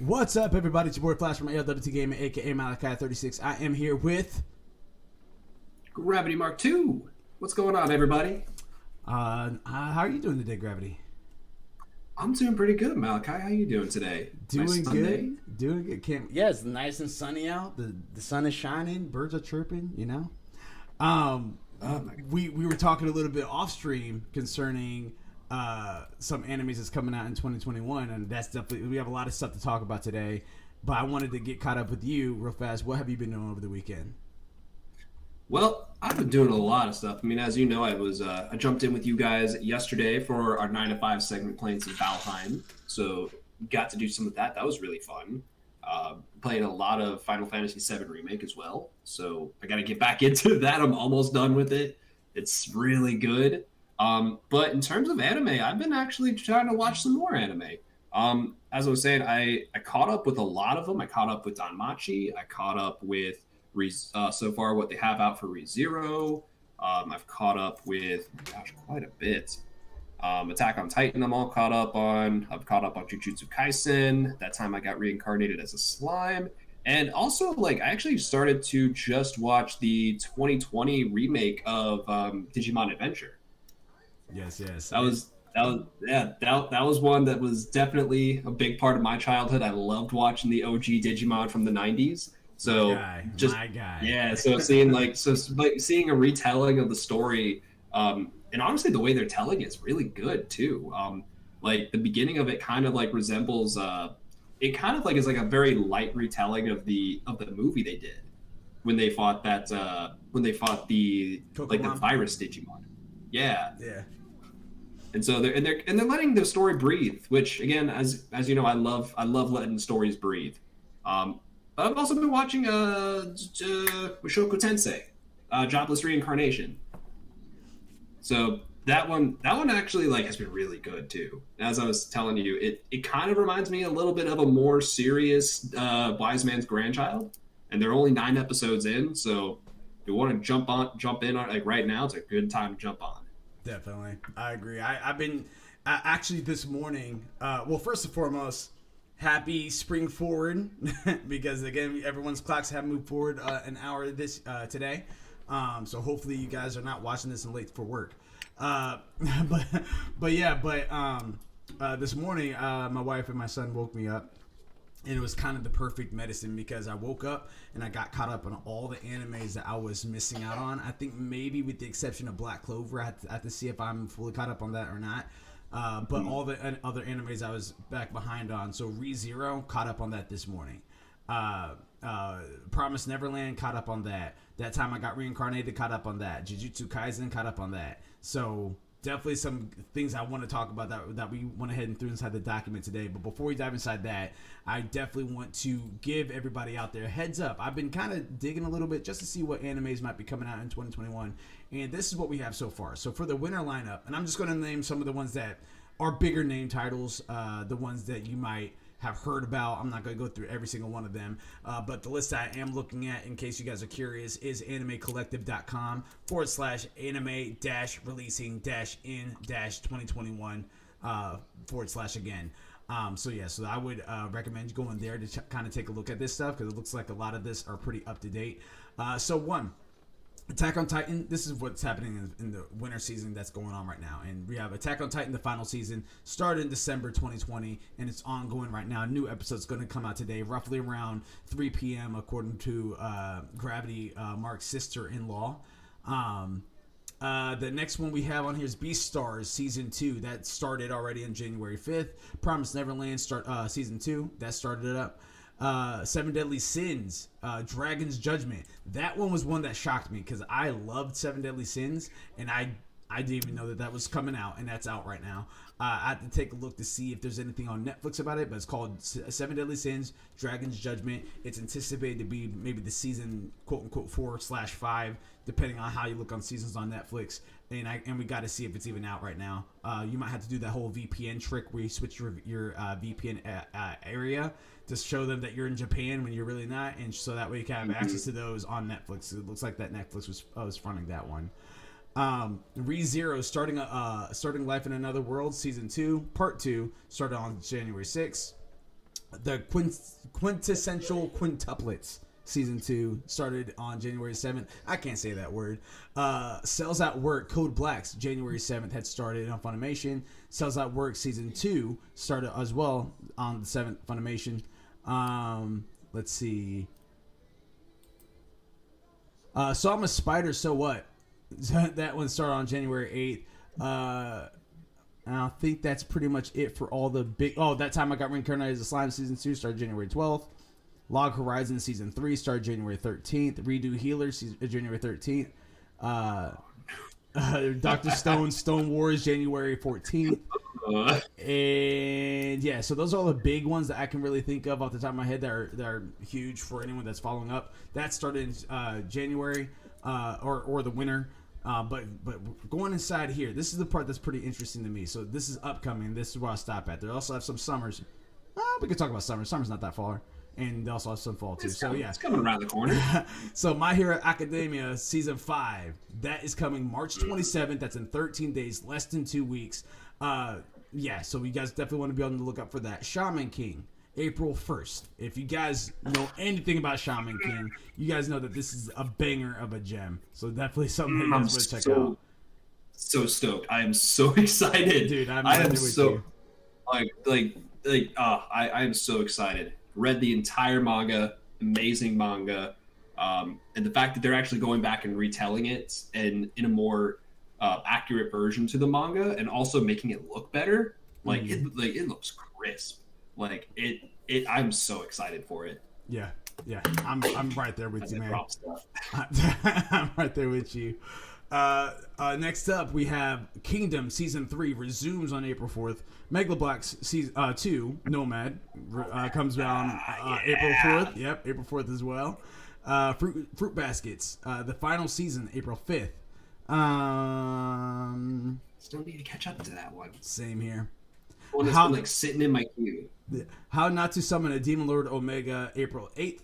What's up, everybody? It's your boy Flash from LWT Gaming, aka Malachai36. I am here with Gravity-Mark 2. What's going on, everybody? how are you doing today, Gravity? I'm doing pretty good, Malachi. How you doing today? Doing good. Doing good. Yeah, it's nice and sunny out. The sun is shining. Birds are chirping. You know. We were talking a little bit off stream concerning some animes that's coming out in 2021, and that's definitely, we have a lot of stuff to talk about today. But I wanted to get caught up with you real fast. What have you been doing over the weekend? Well, I've been doing a lot of stuff. I mean, as you know, I jumped in with you guys yesterday for our 9 to 5 segment playing some Valheim. So got to do some of that. That was really fun. Playing a lot of Final Fantasy VII Remake as well. So I got to get back into that. I'm almost done with it. It's really good. But in terms of anime, I've been actually trying to watch some more anime. As I was saying, I caught up with a lot of them. I caught up with Danmachi. I caught up with so far what they have out for ReZero. I've caught up with, gosh, quite a bit. Attack on Titan, I'm all caught up on. I've caught up on Jujutsu Kaisen. That time I got reincarnated as a slime. And also, I actually started to just watch the 2020 remake of Digimon Adventure. Yes. That was one that was definitely a big part of my childhood. I loved watching the OG Digimon from the 90s. So my guy. Yeah, so seeing a retelling of the story, and honestly the way they're telling it's really good too. The beginning of it kind of resembles it kind of is a very light retelling of the movie they did when they fought the Pokemon? the virus Digimon. Yeah. Yeah. And so they're letting the story breathe, which again, as you know, I love letting stories breathe. But I've also been watching Mushoku Tensei, Jobless Reincarnation. So that one actually has been really good too. As I was telling you, it kind of reminds me a little bit of a more serious Wise Man's Grandchild, and they're only 9 episodes in. So if you want to jump in on right now, it's a good time to jump on. Definitely, I agree. I've been actually this morning. Well, first and foremost, happy spring forward because again, everyone's clocks have moved forward an hour today. So hopefully you guys are not watching this and late for work. But this morning, my wife and my son woke me up. And it was kind of the perfect medicine because I woke up and I got caught up on all the animes that I was missing out on. I think maybe with the exception of Black Clover, I have to see if I'm fully caught up on that or not. But all the other animes I was back behind on. So ReZero, caught up on that this morning. Promised Neverland, caught up on that. That time I got reincarnated, caught up on that. Jujutsu Kaisen, caught up on that. So definitely some things I want to talk about that we went ahead and threw inside the document today. But before we dive inside that, I definitely want to give everybody out there a heads up. I've been kind of digging a little bit just to see what animes might be coming out in 2021. And this is what we have so far. So for the winter lineup, and I'm just going to name some of the ones that are bigger name titles, the ones that you might have heard about. I'm not going to go through every single one of them, but the list I am looking at, in case you guys are curious, is animecollective.com/anime-releasing-in-2021 / again. So I would recommend going there to kind of take a look at this stuff because it looks like a lot of this are pretty up to date. Attack on Titan, this is what's happening in the winter season that's going on right now. And we have Attack on Titan, the final season, started in December 2020, and it's ongoing right now. New episode's going to come out today, roughly around 3 p.m., according to Gravity-Mark's sister-in-law. The next one we have on here is Beastars Season 2. That started already on January 5th. Promised Neverland Season 2. That started it up. 7 Deadly Sins, Dragon's Judgment. That one was one that shocked me because I loved 7 Deadly Sins, and I didn't even know that was coming out, and that's out right now. I had to take a look to see if there's anything on Netflix about it, but it's called 7 Deadly Sins, Dragon's Judgment. It's anticipated to be maybe the season, quote-unquote, 4/5, depending on how you look on seasons on Netflix. And we got to see if it's even out right now. You might have to do that whole VPN trick where you switch your VPN area to show them that you're in Japan when you're really not, and so that way you can have access to those on Netflix. It looks like that Netflix was fronting that one. ReZero, starting Life in Another World, Season 2, Part 2, started on January 6th. The quintessential quintuplets season 2 started on January 7th. I can't say that word. Cells at Work Code Blacks January 7th had started on Funimation. Cells at Work season 2 started as well on the 7th Funimation. Let's see. So I'm a Spider, so what? That one started on January 8th. And I think that's pretty much it for all the big. Oh, That Time I Got Reincarnated as a Slime season 2 started January 12th. Log Horizon season 3 started January 13th. Redo Healer January 13th. Dr. Stone Wars January 14th. And yeah, so those are all the big ones that I can really think of off the top of my head that are huge for anyone that's following up. That started in January or the winter. But going inside here, this is the part that's pretty interesting to me. So this is upcoming. This is where I'll stop at. They also have some summers. We could talk about summer. Summer's not that far. And they also have some fall too. It's coming around the corner. So My Hero Academia season 5, that is coming March 27th. That's in 13 days, less than 2 weeks. Yeah, so you guys definitely want to be on the lookout for that. Shaman King, April 1st. If you guys know anything about Shaman King, you guys know that this is a banger of a gem. So definitely something that you guys want to check out. So stoked! I am so excited, dude. I am so I am so excited. Read the entire manga, amazing manga, and the fact that they're actually going back and retelling it and in a more accurate version to the manga, and also making it look better. It looks crisp. I'm so excited for it. Yeah. I'm right there with you, man. I'm right there with you. Next up, we have Kingdom Season 3 resumes on April 4th. Megalobox Season 2, Nomad, comes down April 4th. Yep, April 4th as well. Fruit Baskets, the final season, April 5th. Still need to catch up to that one. Same here. One that's been sitting in my queue. How Not to Summon a Demon Lord Omega, April 8th.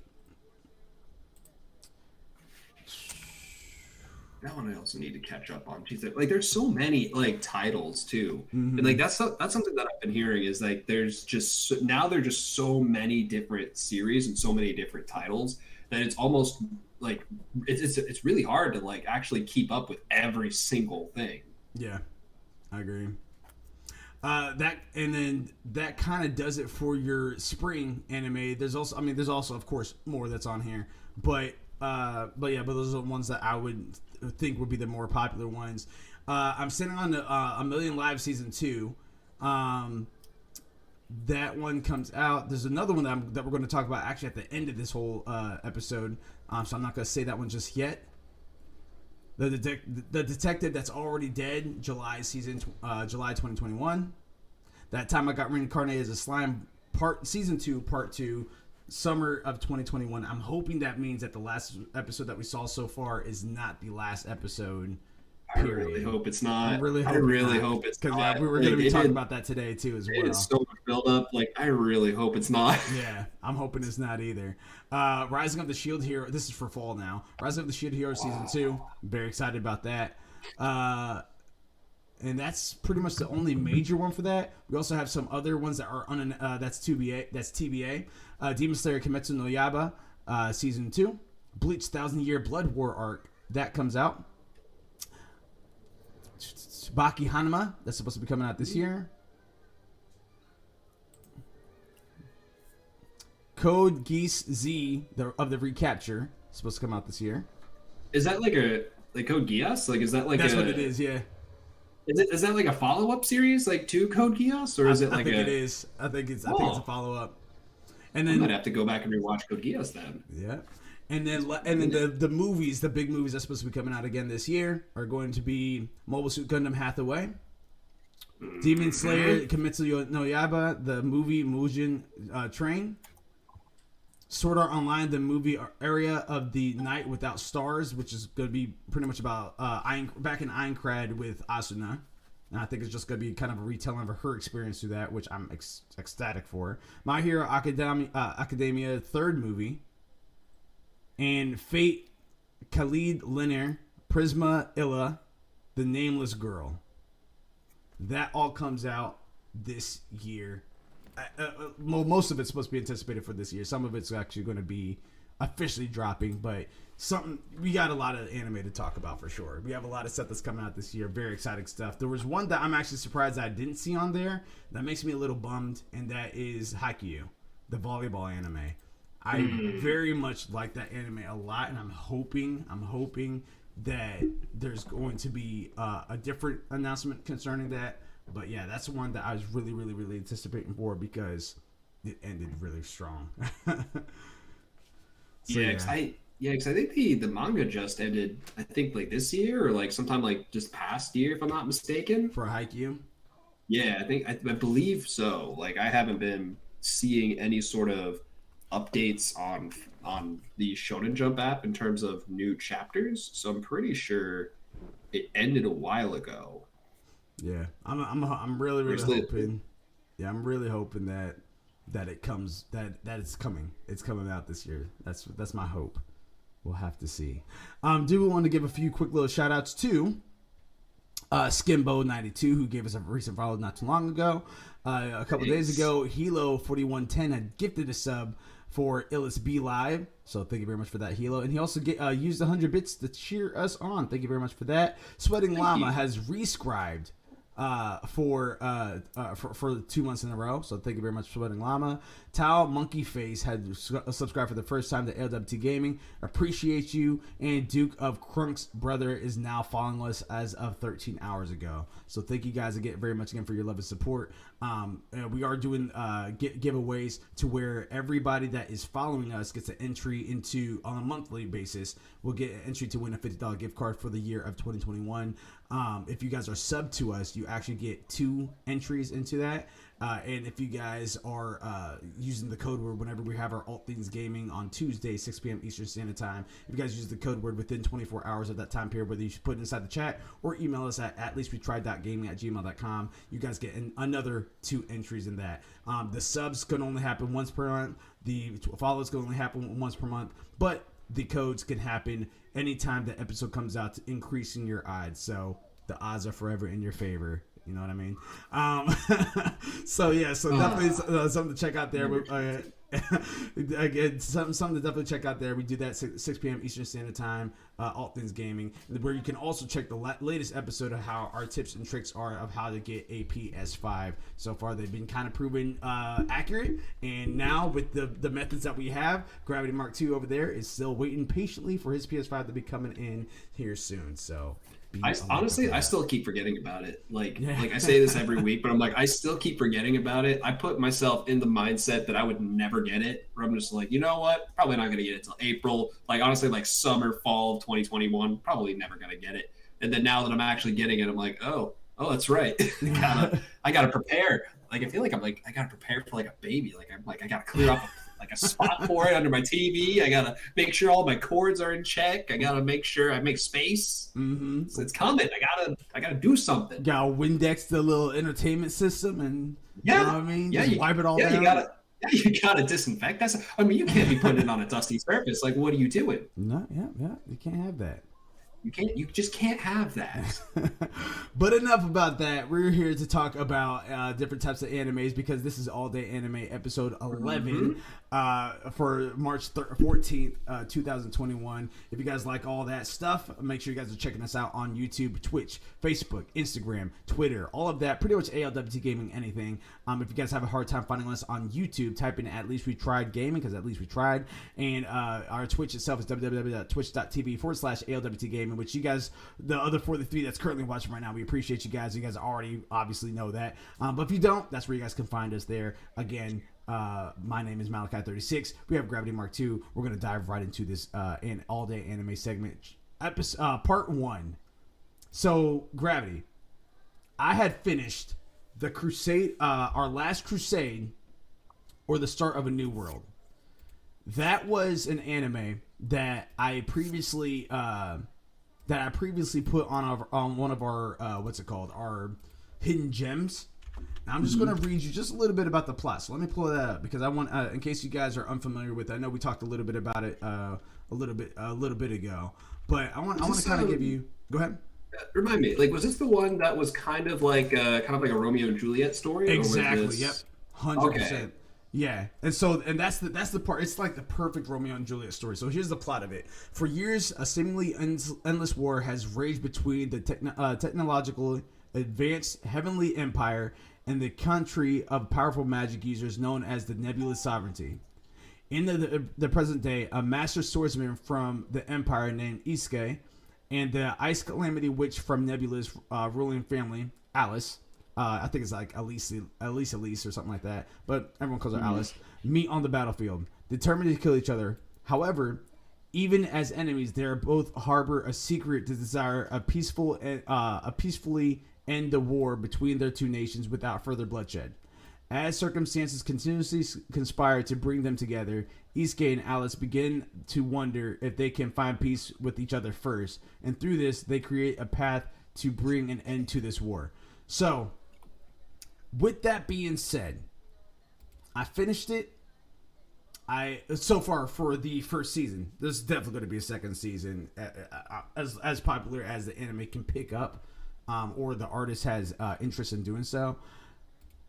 That one I also need to catch up on. There's so many titles too, and that's something that I've been hearing is there's just there are just so many different series and so many different titles that it's almost it's really hard to actually keep up with every single thing. Yeah, I agree. That kind of does it for your spring anime. There's also of course more that's on here, but those are the ones that I would think would be the more popular ones. I'm sitting on A Million Lives season 2. That one comes out. There's another one that we're going to talk about actually at the end of this whole episode. So I'm not going to say that one just yet. The Detective That's Already Dead, July 2021. That Time I Got Reincarnated as a Slime, season 2, part 2, summer of 2021. I'm hoping that means that the last episode that we saw so far is not the last episode. Period. I really hope it's not. I really hope it's not. Because we were going to be talking about that today too as well. It's so much build up. I really hope it's not. Yeah, I'm hoping it's not either. Rising of the Shield Hero. This is for fall now. Rising of the Shield Hero season 2. I'm very excited about that. And that's pretty much the only major one for that. We also have some other ones that are that's TBA. That's TBA. Demon Slayer Kimetsu no Yaiba season 2. Bleach 1,000 Year Blood War arc that comes out. Baki Hanuma, that's supposed to be coming out this year. Code Geass Z of the Recapture, supposed to come out this year. Is that Code Geass? Is that that's what it is? Yeah. Is that a follow up series to Code Geass, or is it I think it is. I think it's a follow up. And then I might have to go back and rewatch Code Geass then. Yeah. And then the movies, the big movies that's supposed to be coming out again this year are going to be Mobile Suit Gundam Hathaway, Demon Slayer Kimetsu no Yaiba, the movie Mugen Train, Sword Art Online, the movie Area of the Night Without Stars, which is going to be pretty much about back in Aincrad with Asuna. And I think it's just going to be kind of a retelling of her experience through that, which I'm ecstatic for. My Hero Academia third movie. And Fate, Khalid Linear, Prisma Illa, The Nameless Girl. That all comes out this year most of it's supposed to be anticipated for this year. Some of it's actually going to be officially dropping, but we got a lot of anime to talk about for sure. We have a lot of stuff that's coming out this year. Very exciting stuff. There was one that I'm actually surprised I didn't see on there that makes me a little bummed, and that is Haikyuu, the volleyball anime. I very much like that anime a lot, and I'm hoping that there's going to be a different announcement concerning that. But yeah, that's one that I was really, really, really anticipating for because it ended really strong. So, Because I think the manga just ended. I think like this year or like sometime like just past year, if I'm not mistaken. For Haikyuu. Yeah, I believe so. Like I haven't been seeing any sort of updates on the Shonen Jump app in terms of new chapters, so I'm pretty sure it ended a while ago. Yeah, I'm really hoping. Yeah, I'm really hoping that it comes that it's coming. It's coming out this year. That's my hope. We'll have to see. Do we want to give a few quick little shout outs to Skimbo92, who gave us a recent follow not too long ago. A couple days ago, Hilo4110 had gifted a sub for Illis B Live. So thank you very much for that, Hilo. And he also used 100 bits to cheer us on. Thank you very much for that. Sweating Llama has rescribed for 2 months in a row. So thank you very much, Sweating Llama. Tao Monkey Face had subscribed for the first time to LWT Gaming. Appreciate you. And Duke of Crunk's brother is now following us as of 13 hours ago. So thank you guys again very much again for your love and support. We are doing giveaways to where everybody that is following us gets an entry into on a monthly basis. We'll get an entry to win a $50 gift card for the year of 2021. If you guys are sub to us, you actually get 2 entries into that. And if you guys are using the code word whenever we have our Alt Things Gaming on Tuesday, 6 p.m. Eastern Standard Time, if you guys use the code word within 24 hours of that time period, whether you should put it inside the chat or email us at leastwetried.gaming@gmail.com, you guys get another 2 entries in that. The subs can only happen once per month. The follows can only happen once per month. But the codes can happen anytime the episode comes out to increasing your odds. So the odds are forever in your favor. You know what I mean? So definitely something to check out there. Again, something to definitely check out there. We do that 6 p.m. Eastern Standard Time, Alt Things Gaming, where you can also check the latest episode of how our tips and tricks are of how to get a PS5. So far, they've been kind of proven accurate, and now with the methods that we have, Gravity-Mark 2 over there is still waiting patiently for his PS5 to be coming in here soon. So. I still keep forgetting about it. Like I say this every week, but I'm like, I still keep forgetting about it. I put myself in the mindset that I would never get it, where I'm just like, you know what? Probably not going to get it till April. Like, honestly, like summer, fall of 2021, probably never going to get it. And then now that I'm actually getting it, I'm like, oh, that's right. I gotta prepare. Like, I feel like I gotta prepare for like a baby. I gotta clear off a spot for it under my TV. I gotta make sure all my cords are in check. I gotta make sure I make space. Mm-hmm. So it's coming. I gotta do something. Gotta Windex the little entertainment system and you know what I mean? Yeah, just wipe it all down. You gotta disinfect. You can't be putting it on a dusty surface. Like, what are you doing? No, yeah, you can't have that. You just can't have that. But enough about that. We're here to talk about different types of animes because this is All Day Anime episode 11 for March 14th, 2021. If you guys like all that stuff, make sure you guys are checking us out on YouTube, Twitch, Facebook, Instagram, Twitter, all of that. Pretty much ALWT Gaming, anything. If you guys have a hard time finding us on YouTube, type in At Least We Tried Gaming because At Least We Tried. And our Twitch itself is www.twitch.tv/ALWT Gaming, which you guys, the other 43 that's currently watching right now, we appreciate you guys. You guys already obviously know that. But if you don't, that's where you guys can find us there. Again, my name is Malachai36. We have Gravity-Mark 2. We're going to dive right into this all-day anime segment, part 1. So, Gravity, I had finished the Crusade, our last Crusade, or the start of a new world. That was an anime that I previously put on one of our our hidden gems. Now I'm just going to read you just a little bit about the plot. So let me pull that up because I want, in case you guys are unfamiliar with it. I know we talked a little bit about it a little bit ago, but I want to kind of give you. Go ahead. Remind me, like, was this the one that was kind of like a Romeo and Juliet story? Exactly. Yep. 100%. Okay. Yeah, and that's the part. It's like the perfect Romeo and Juliet story. So here's the plot of it. For years, a seemingly endless war has raged between the technological advanced heavenly empire and the country of powerful magic users known as the Nebulous Sovereignty. In the present day, a master swordsman from the empire named Iske and the Ice Calamity Witch from Nebula's ruling family, Alice, I think it's like Elise or something like that, but everyone calls her Alice, meet on the battlefield, determined to kill each other. However, even as enemies, they are both harbor a secret to desire a peacefully end the war between their two nations without further bloodshed. As circumstances continuously conspire to bring them together, Iske and Alice begin to wonder if they can find peace with each other first, and through this, they create a path to bring an end to this war. So, with that being said, I finished it. So far for the first season. There's definitely going to be a second season, as popular as the anime can pick up, or the artist has interest in doing so.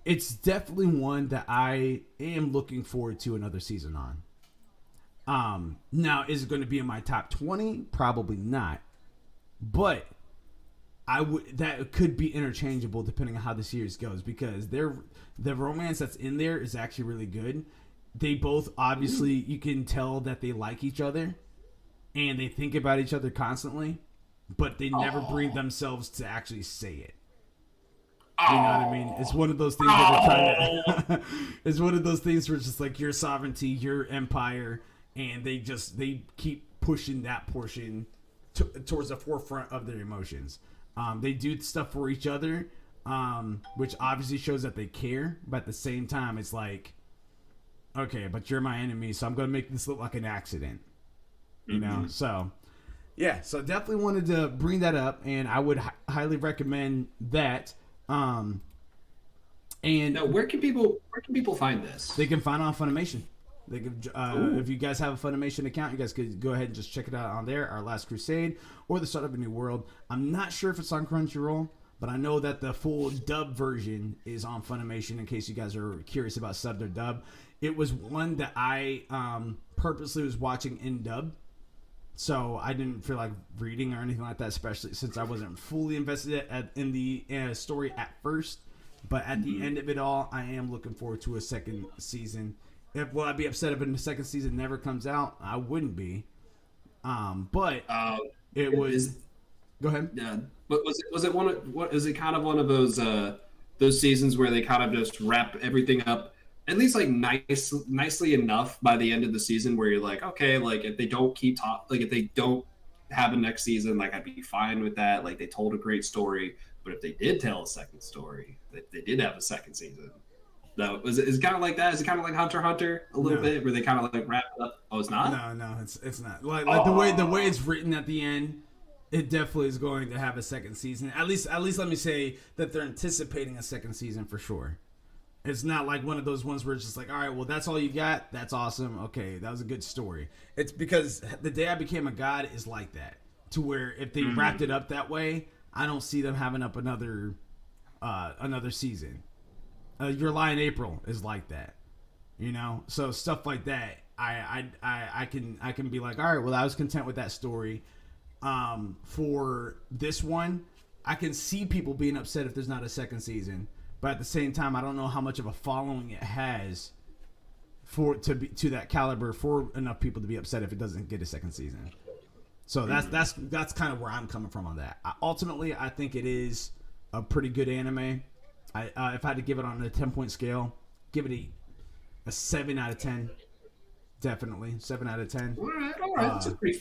It's definitely one that I am looking forward to another season on. Now, is it going to be in my top 20? Probably not, but that could be interchangeable depending on how the series goes, because the romance that's in there is actually really good. They both, obviously, you can tell that they like each other and they think about each other constantly, but they never bring themselves to actually say it. You know what I mean? It's one of those things that they're trying to it's one of those things where it's just like your sovereignty, your empire, and they keep pushing that portion towards the forefront of their emotions. They do stuff for each other, which obviously shows that they care, but at the same time, it's like, okay, but you're my enemy, so I'm going to make this look like an accident. You know? So, yeah, so definitely wanted to bring that up, and I would highly recommend that. And now, where can people find this? They can find it on Funimation. They can, if you guys have a Funimation account, you guys could go ahead and just check it out on there. Our Last Crusade or The Start of a New World. I'm not sure if it's on Crunchyroll, but I know that the full dub version is on Funimation. In case you guys are curious about subbed or dub, it was one that I purposely was watching in dub, so I didn't feel like reading or anything like that, especially since I wasn't fully invested in the story at first. But at the end of it all, I am looking forward to a second season. Will I be upset if the second season never comes out? I wouldn't be. But it was. Go ahead. Yeah, but was it kind of one of those seasons where they kind of just wrap everything up at least like nicely enough by the end of the season, where you're like, okay, like if they don't if they don't have a next season, like I'd be fine with that. Like they told a great story, but if they did tell a second story, they did have a second season. No, is it kind of like that? Is it kind of like Hunter x Hunter a little bit, where they kind of like wrap it up? Oh, it's not. No, it's not. Like the way it's written at the end, it definitely is going to have a second season. At least let me say that they're anticipating a second season for sure. It's not like one of those ones where it's just like, all right, well, that's all you got. That's awesome. Okay, that was a good story. It's because The Day I Became a God is like that, to where if they wrapped it up that way, I don't see them having up another season. Your Lie in April is like that, you know. So stuff like that, I can be like, all right, well, I was content with that story. For this one, I can see people being upset if there's not a second season, but at the same time, I don't know how much of a following it has to that caliber for enough people to be upset if it doesn't get a second season. So that's kind of where I'm coming from on that. Ultimately, I think it is a pretty good anime. If I had to give it on a 10-point scale, give it a 7 out of 10. Definitely 7 out of 10. All right. That's a pretty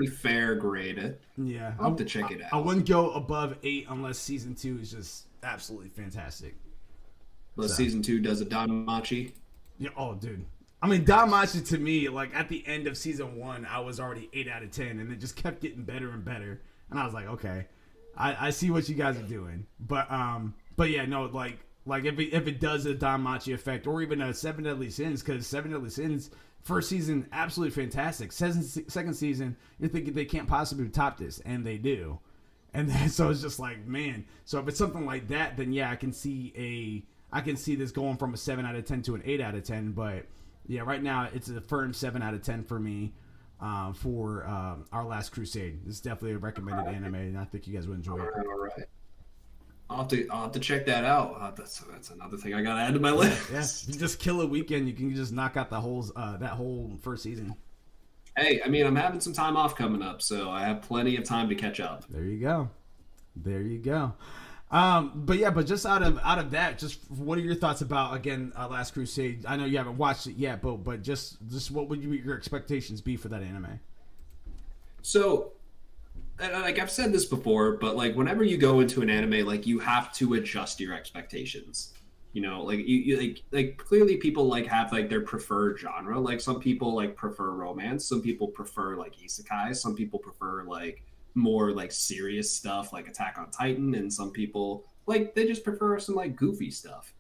fair grade. Yeah, I'll have to check it out. I wouldn't go above 8 unless season 2 is just absolutely fantastic. Well, season 2 does a Danmachi. Yeah. Oh, dude. I mean, Danmachi to me, like at the end of season 1, I was already 8 out of 10, and it just kept getting better and better. And I was like, okay, I see what you guys are doing, but yeah, no, like if it does a Danmachi effect, or even a Seven Deadly Sins, because Seven Deadly Sins first season absolutely fantastic. Second season, you're thinking they can't possibly top this, and they do. And then, so it's just like, man. So if it's something like that, then yeah, I can see I can see this going from a 7 out of 10 to an 8 out of 10. But yeah, right now it's a firm 7 out of 10 for me for Our Last Crusade. It's definitely a recommended anime, and I think you guys would enjoy it. All right. I'll have to check that out. That's another thing I gotta add to my list. Yeah, you just kill a weekend. You can just knock out that whole first season. Hey, I mean, I'm having some time off coming up, so I have plenty of time to catch up. There you go. But just out of that, just what are your thoughts about, again, Last Crusade? I know you haven't watched it yet, but just what would your expectations be for that anime? So, like I've said this before, but like whenever you go into an anime, like you have to adjust your expectations. You know, like you like clearly people like have like their preferred genre. Like some people like prefer romance, some people prefer like isekai, some people prefer like more like serious stuff like Attack on Titan, and some people like they just prefer some like goofy stuff.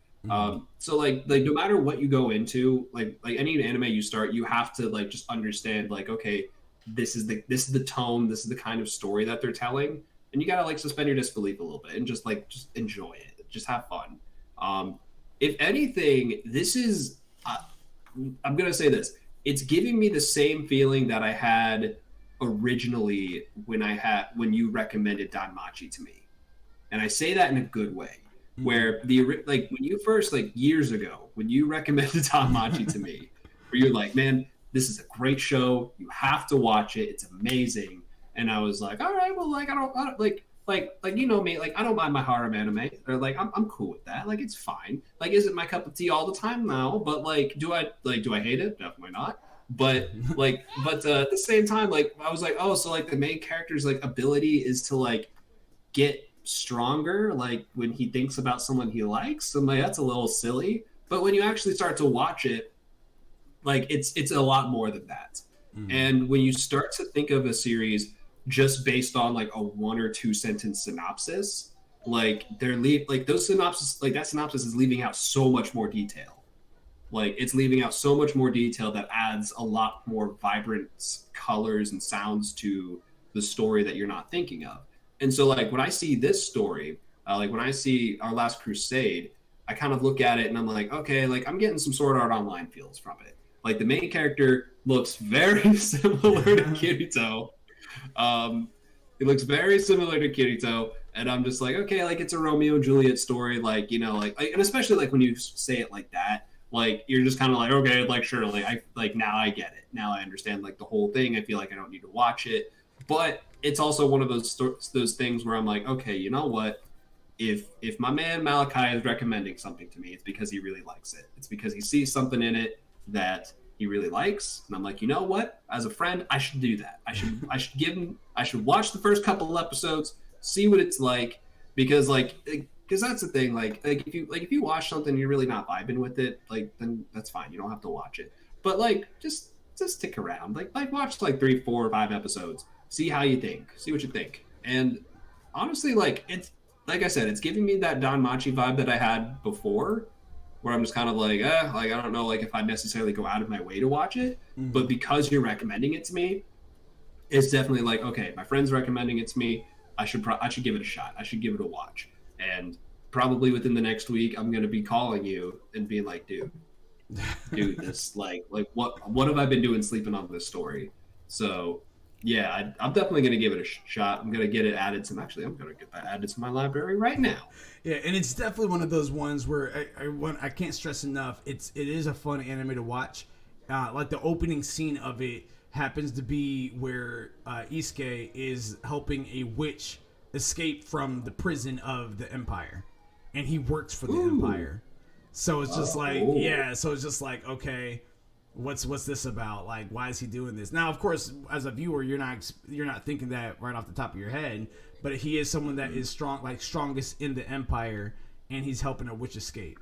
So like no matter what you go into, like any anime you start, you have to like just understand like, okay, this is the tone, this is the kind of story that they're telling, and you gotta like suspend your disbelief a little bit and just enjoy it, just have fun. If anything, this is I'm gonna say this, it's giving me the same feeling that I had originally when you recommended Danmachi to me, and I say that in a good way. Where when you first, like years ago, when you recommended Danmachi to me, where you're like, man, this is a great show, you have to watch it, it's amazing. And I was like, all right, well, like I don't like you know me, like I don't mind my harem anime, or like I'm cool with that, like it's fine. Like, is it my cup of tea all the time? No, but like do I hate it? Definitely not. But at the same time, like I was like, oh, so like the main character's like ability is to like get stronger like when he thinks about someone he likes. I'm like, that's a little silly. But when you actually start to watch it, like it's a lot more than that. And when you start to think of a series just based on like a 1 or 2 sentence synopsis, like those synopsis, like that synopsis is leaving out so much more detail. Like it's leaving out so much more detail that adds a lot more vibrant colors and sounds to the story that you're not thinking of. And so like when I see this story, like when I see Our Last Crusade, I kind of look at it and I'm like, okay, like I'm getting some Sword Art Online feels from it. Like the main character looks very similar to Kirito. It looks very similar to Kirito, and I'm just like, okay, like it's a Romeo and Juliet story, like, you know, like and especially like when you say it like that, like you're just kind of like, okay, like sure, like I like now I get it. Now I understand like the whole thing. I feel like I don't need to watch it. But it's also one of those things where I'm like, okay, you know what? If my man Malachi is recommending something to me, it's because he really likes it. It's because he sees something in it that he really likes, and I'm like, you know what? As a friend, I should do that. I should watch the first couple of episodes, see what it's like, because that's the thing. Like if you watch something you're really not vibing with it, like then that's fine. You don't have to watch it. But like just stick around. Like watch like 3, 4, or 5 episodes. See how you think. See what you think. And honestly, like it's like I said, it's giving me that Danmachi vibe that I had before, where I'm just kind of like, like I don't know, like if I'd necessarily go out of my way to watch it, but because you're recommending it to me, it's definitely like, okay, my friend's recommending it to me, I should give it a shot. I should give it a watch. And probably within the next week, I'm gonna be calling you and being like, dude, this like what have I been doing sleeping on this story? So yeah, I'm definitely going to give it a shot. I'm going to get it added to. Actually, I'm going to get that added to my library right now. Yeah, and it's definitely one of those ones where I can't stress enough. It is a fun anime to watch. Like the opening scene of it happens to be where Isuke is helping a witch escape from the prison of the Empire, and he works for the Empire. So it's just like, yeah. So it's just like, okay, what's this about? Like, why is he doing this? Now, of course, as a viewer, you're not thinking that right off the top of your head, but he is someone that is strongest in the Empire, and he's helping a witch escape.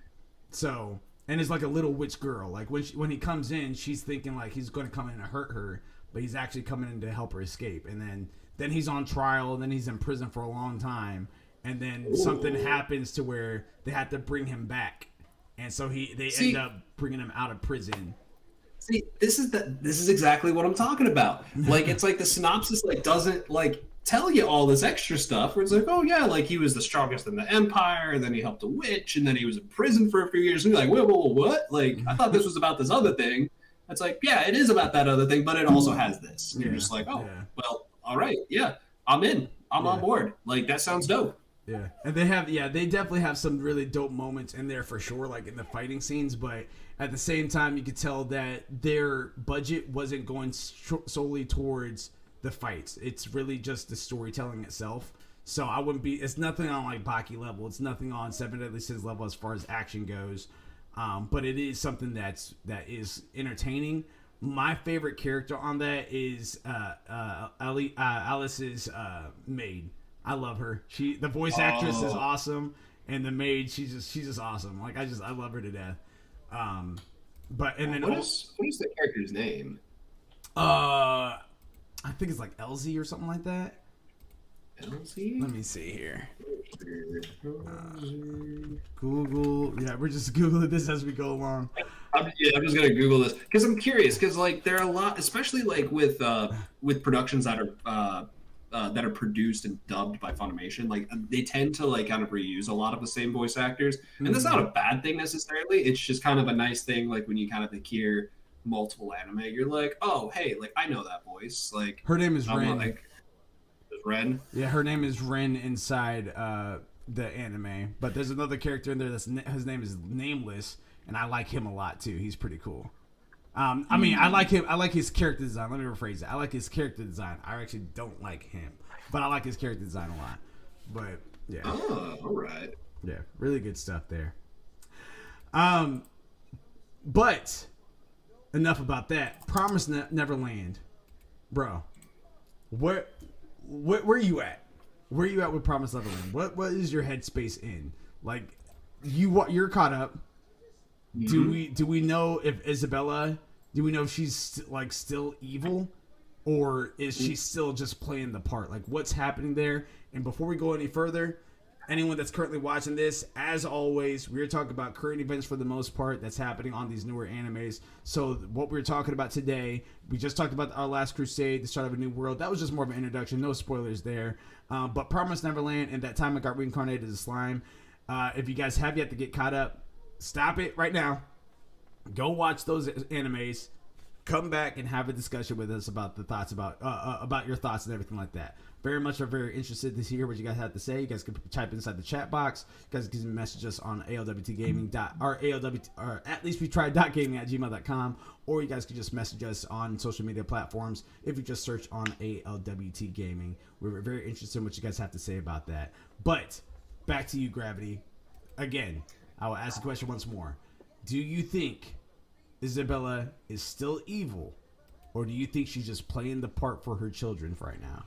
So, and it's like a little witch girl. Like when he comes in, she's thinking like he's going to come in and hurt her, but he's actually coming in to help her escape. And then he's on trial, and then he's in prison for a long time, and then something happens to where they have to bring him back, and so they end up bringing him out of prison. See, this is exactly what I'm talking about. Like, it's like the synopsis like doesn't like tell you all this extra stuff where it's like, oh yeah, like he was the strongest in the Empire, and then he helped a witch, and then he was in prison for a few years. And you're like, whoa, what? Like, I thought this was about this other thing. It's like, yeah, it is about that other thing, but it also has this. And you're just like, oh, well, all right, yeah, I'm in. I'm on board. Like, that sounds dope. Yeah, and they definitely have some really dope moments in there for sure, like in the fighting scenes. But at the same time, you could tell that their budget wasn't going solely towards the fights. It's really just the storytelling itself. So I wouldn't be. It's nothing on like Baki level. It's nothing on Seven Deadly Sins level as far as action goes. But it is something that is entertaining. My favorite character on that is Alice's maid. I love her. The voice actress is awesome, and the maid, she's just awesome. Like I love her to death. But and then what is the character's name? I think it's like Elsie or something like that. Elsie? Let me see here. Google. Yeah, we're just googling this as we go along. I'm just gonna Google this because I'm curious. Because like there are a lot, especially like with productions that are produced and dubbed by Funimation. Like they tend to like kind of reuse a lot of the same voice actors, and that's not a bad thing necessarily. It's just kind of a nice thing. Like when you kind of hear multiple anime, you're like, oh hey, like I know that voice. Like her name is Ren. Like, Ren. Yeah, her name is Ren inside the anime. But there's another character in there his name is Nameless, and I like him a lot too. He's pretty cool. I mean, I like him. I like his character design. Let me rephrase that. I like his character design. I actually don't like him, but I like his character design a lot. But yeah. Oh, all right. Yeah, really good stuff there. But enough about that. Promise Neverland, bro. Where you at? Where you at with Promise Neverland? What is your headspace in? Like, you're caught up. Mm-hmm. Do we know if Isabella? Do we know if she's like still evil, or is she still just playing the part? Like, what's happening there? And before we go any further, anyone that's currently watching this, as always, we're talking about current events for the most part that's happening on these newer animes. So what we're talking about today, we just talked about Our Last Crusade, the start of a new world. That was just more of an introduction. No spoilers there. But Promised Neverland and that time I got reincarnated as slime. If you guys have yet to get caught up, stop it right now. Go watch those animes. Come back and have a discussion with us about the thoughts about your thoughts and everything like that. Very much are very interested to hear what you guys have to say. You guys can type inside the chat box. You guys can message us on or at least we tried.gaming@gmail.com, or you guys can just message us on social media platforms if you just search on ALWT Gaming. We're very interested in what you guys have to say about that. But back to you, Gravity. Again, I will ask the question once more. Do you think Isabella is still evil, or do you think she's just playing the part for her children right now?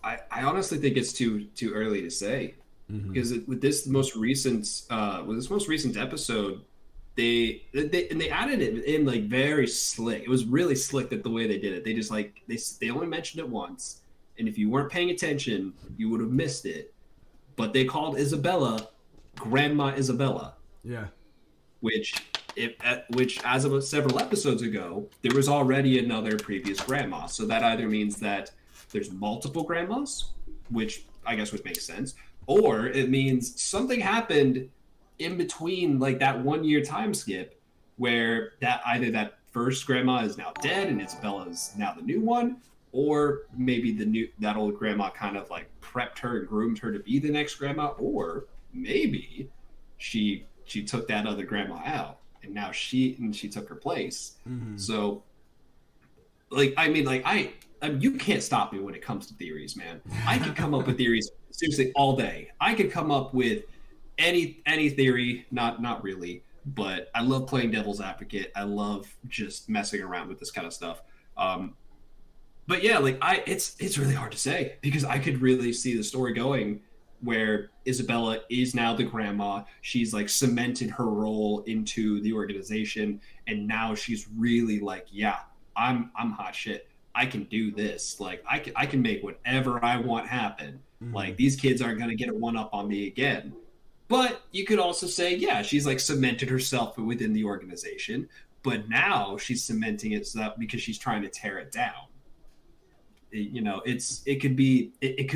I honestly think it's too early to say, because with this most recent episode, they added it in like very slick. It was really slick that the way they did it. They just like they only mentioned it once, and if you weren't paying attention, you would have missed it. But they called Isabella Grandma Isabella. Yeah. Which as of several episodes ago, there was already another previous grandma. So that either means that there's multiple grandmas, which I guess would make sense, or it means something happened in between, like that 1 year time skip, where that either that first grandma is now dead and Isabella is now the new one, or maybe that old grandma kind of like prepped her and groomed her to be the next grandma, or maybe she took that other grandma out and now she took her place. So like you can't stop me when it comes to theories, man. I can come up with theories seriously all day. I could come up with any theory, not really, but I love playing devil's advocate. I love just messing around with this kind of stuff. But yeah, like it's really hard to say, because I could really see the story going where Isabella is now the grandma. She's like cemented her role into the organization, and now she's really like, yeah, I'm hot shit. I can do this. Like I can make whatever I want happen. Like these kids aren't gonna get a one up on me again. But you could also say, yeah, she's like cemented herself within the organization, but now she's cementing it so that because she's trying to tear it down. it could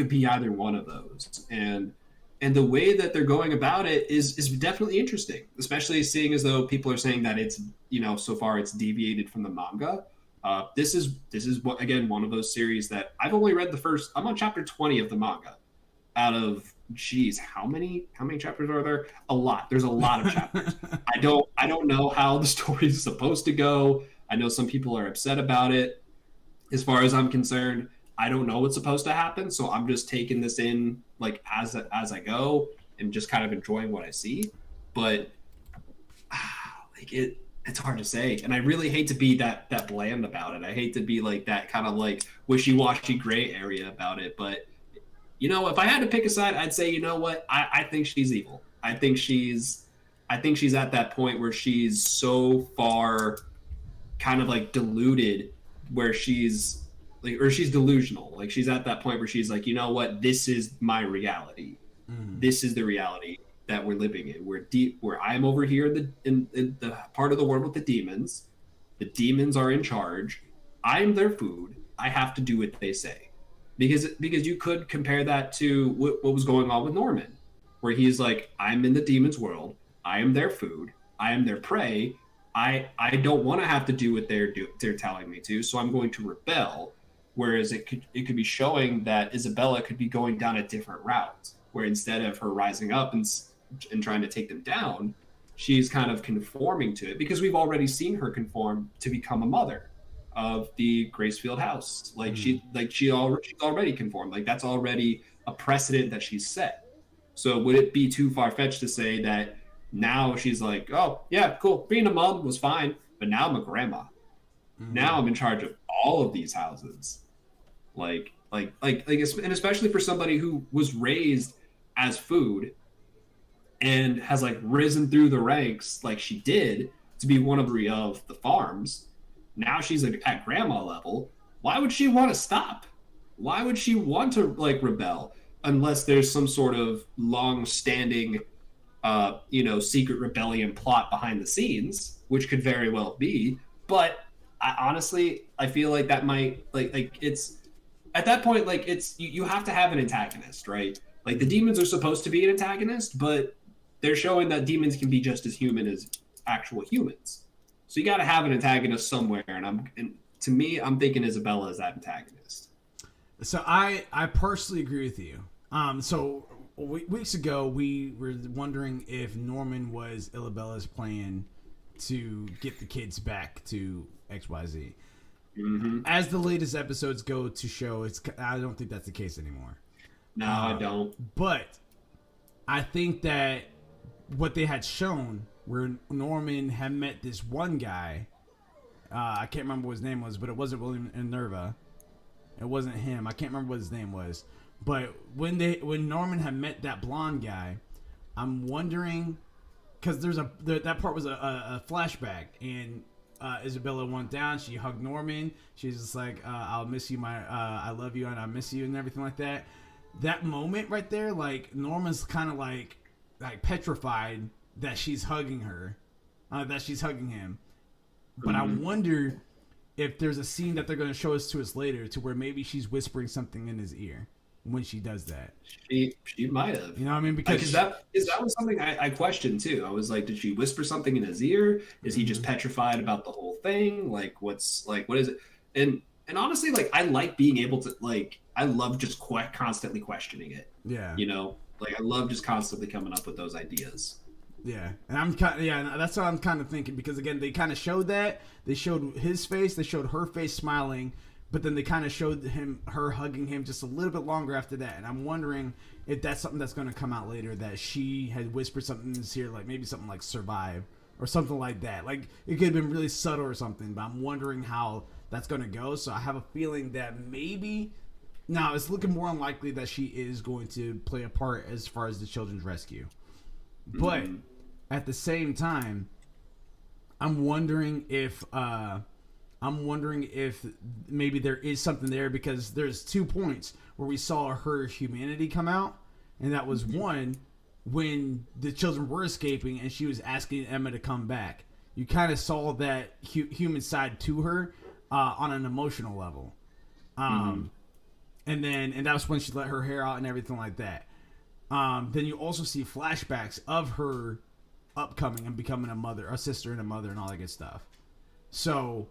be either one of those, and the way that they're going about it is definitely interesting, especially seeing as though people are saying that it's so far it's deviated from the manga. This is again one of those series that I've only read the first. I'm on chapter 20 of the manga. Out of how many chapters are there? A lot. There's a lot of chapters. I don't know how the story is supposed to go. I know some people are upset about it. As far as I'm concerned, I don't know what's supposed to happen, so I'm just taking this in like as I go and just kind of enjoying what I see. But it's hard to say, and I really hate to be that bland about it. I hate to be like that kind of like wishy-washy gray area about it. But if I had to pick a side, I'd say what I think she's evil. I think she's at that point where she's so far kind of like deluded, where she's delusional. Like she's at that point where she's like, this is my reality. This is the reality that we're living in. Where I'm over here in the part of the world with the demons. The demons are in charge. I'm their food. I have to do what they say. Because you could compare that to what was going on with Norman, where he's like, I'm in the demons' world. I am their food. I am their prey. I don't want to have to do what they're telling me to, so I'm going to rebel. Whereas it could be showing that Isabella could be going down a different route, where instead of her rising up and trying to take them down, she's kind of conforming to it, because we've already seen her conform to become a mother of the Gracefield house. Like she already conformed. Like that's already a precedent that she's set. So would it be too far-fetched to say that now she's like, oh yeah, cool, being a mom was fine, but now I'm a grandma. Now I'm in charge of all of these houses. And especially for somebody who was raised as food and has like risen through the ranks like she did to be one of the farms. Now she's like at grandma level. Why would she want to stop? Why would she want to like rebel unless there's some sort of long-standing secret rebellion plot behind the scenes, which could very well be. But I feel like that might like it's at that point, like it's you have to have an antagonist, right? Like the demons are supposed to be an antagonist, but they're showing that demons can be just as human as actual humans. So you got to have an antagonist somewhere, and to me, I'm thinking Isabella is that antagonist. So I personally agree with you. So weeks ago we were wondering if Norman was Isabella's plan to get the kids back to XYZ. Mm-hmm. As the latest episodes go to show, I don't think that's the case anymore. No, I don't. But I think that what they had shown, where Norman had met this one guy, I can't remember what his name was, but it wasn't William Nerva. It wasn't him. I can't remember what his name was. But when Norman had met that blonde guy, I'm wondering, because that part was a flashback, and Isabella went down. She hugged Norman. She's just like, "I'll miss you, I love you, and I miss you," and everything like that. That moment right there, like Norman's kind of like petrified that she's hugging her, that she's hugging him. But I wonder if there's a scene that they're going to show us later, to where maybe she's whispering something in his ear when she does that. She might have. You know what I mean? Because that was something I questioned too. I was like, did she whisper something in his ear? Is he just petrified about the whole thing? What is it? And honestly, like I like being able to I love just constantly questioning it. Yeah. I love just constantly coming up with those ideas. Yeah, and that's what I'm kind of thinking, because again, they kind of showed that. They showed his face, they showed her face smiling, but then they kind of showed her hugging him just a little bit longer after that. And I'm wondering if that's something that's going to come out later, that she had whispered something in his ear, like maybe something like "survive" or something like that. Like it could have been really subtle or something, but I'm wondering how that's going to go. So I have a feeling that maybe now it's looking more unlikely that she is going to play a part as far as the children's rescue. But at the same time, I'm wondering if maybe there is something there, because there's 2 points where we saw her humanity come out, and that was one when the children were escaping and she was asking Emma to come back. You kind of saw that human side to her on an emotional level. and that was when she let her hair out and everything like that. Then you also see flashbacks of her upcoming and becoming a sister and a mother and all that good stuff. So,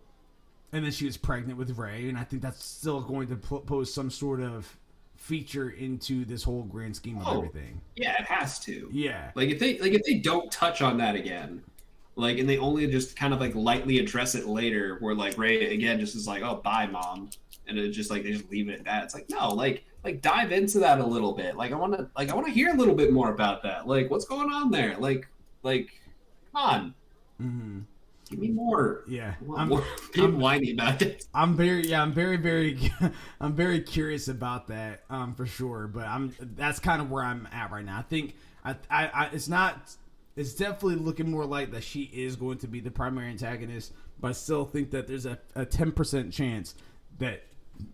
and then she was pregnant with Ray, and I think that's still going to pose some sort of feature into this whole grand scheme of everything. Yeah, it has to. Yeah. Like if they don't touch on that again, like, and they only just kind of like lightly address it later, where like Ray again just is like, "Oh, bye, mom," and it's just like they just leave it at that. It's like, no, like dive into that a little bit. Like I want to hear a little bit more about that. Like what's going on there? Like come on. Mm-hmm. Give me more. Yeah, I'm whiny about it. I'm very I'm very curious about that for sure. But that's kind of where I'm at right now. I think it's definitely looking more like that she is going to be the primary antagonist, but I still think that there's a 10% chance that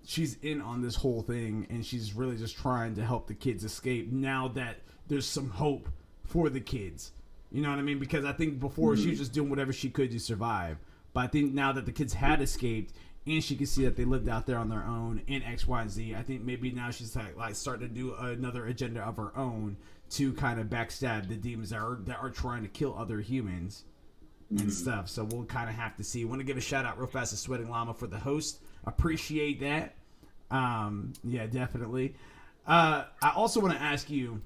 she's in on this whole thing and she's really just trying to help the kids escape now that there's some hope for the kids. You know what I mean? Because I think before she was just doing whatever she could to survive. But I think now that the kids had escaped and she could see that they lived out there on their own in X, Y, and Z, I think maybe now she's like starting to do another agenda of her own to kind of backstab the demons that are trying to kill other humans and stuff. So we'll kind of have to see. I want to give a shout out real fast to Sweating Llama for the host. Appreciate that. Yeah, definitely. I also want to ask you,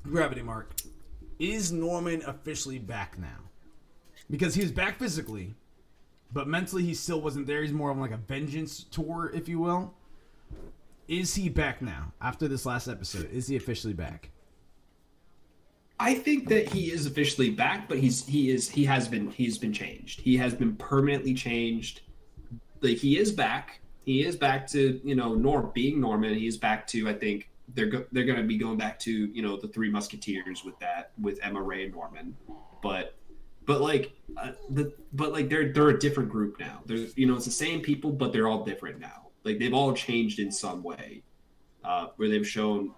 Gravity-Mark, is Norman officially back now? Because he was back physically, but mentally he still wasn't there. He's more of like a vengeance tour, if you will. Is he back now after this last episode? Is he officially back? I think that he is officially back, but he's been changed. He has been permanently changed. Like he is back. He is back to being Norman. He's back to, I think they're going to be going back to the Three Musketeers with Emma, Ray, and Norman, but they're a different group now. There's it's the same people, but they're all different now. Like they've all changed in some way, where they've shown,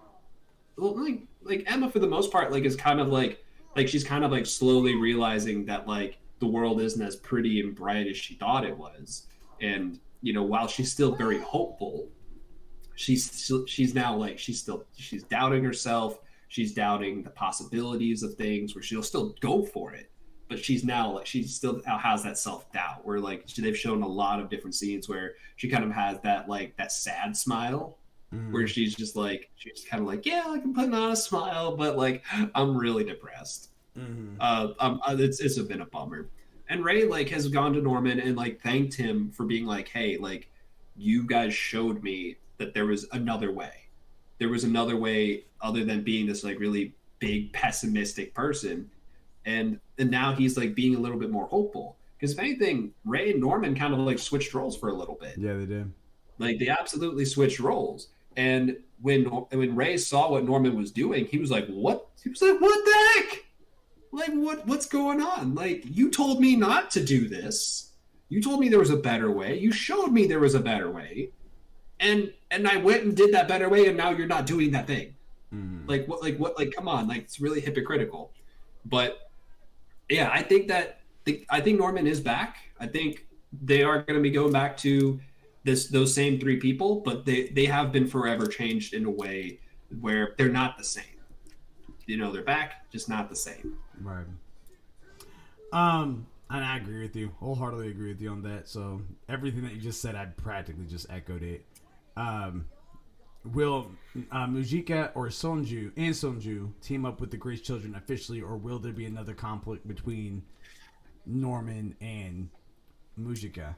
like Emma for the most part is kind of like she's kind of like slowly realizing that like the world isn't as pretty and bright as she thought it was, and while she's still very hopeful, she's now like she's doubting herself. She's doubting the possibilities of things where she'll still go for it, but she's now like she still has that self-doubt where like they've shown a lot of different scenes where she kind of has that that sad smile where she's kind of like, yeah, like I'm putting on a smile, but like I'm really depressed. It's been a bummer. And Ray has gone to Norman and thanked him for being like, hey, like you guys showed me that there was another way. There was another way other than being this really big pessimistic person. And now he's being a little bit more hopeful. Because if anything, Ray and Norman kind of switched roles for a little bit. Yeah, they did. They absolutely switched roles. And when Ray saw what Norman was doing, he was like, what? He was like, what the heck? What's going on? You told me not to do this. You told me there was a better way. You showed me there was a better way. And I went and did that better way, and now you're not doing that thing. What? Come on! It's really hypocritical. But yeah, I think Norman is back. I think they are going to be going back to those same three people, but they have been forever changed in a way where they're not the same. They're back, just not the same. Right. And I agree with you. Wholeheartedly agree with you on that. So everything that you just said, I practically just echoed it. Will Mujika or Sonju team up with the Grace Children officially, or will there be another conflict between Norman and Mujika?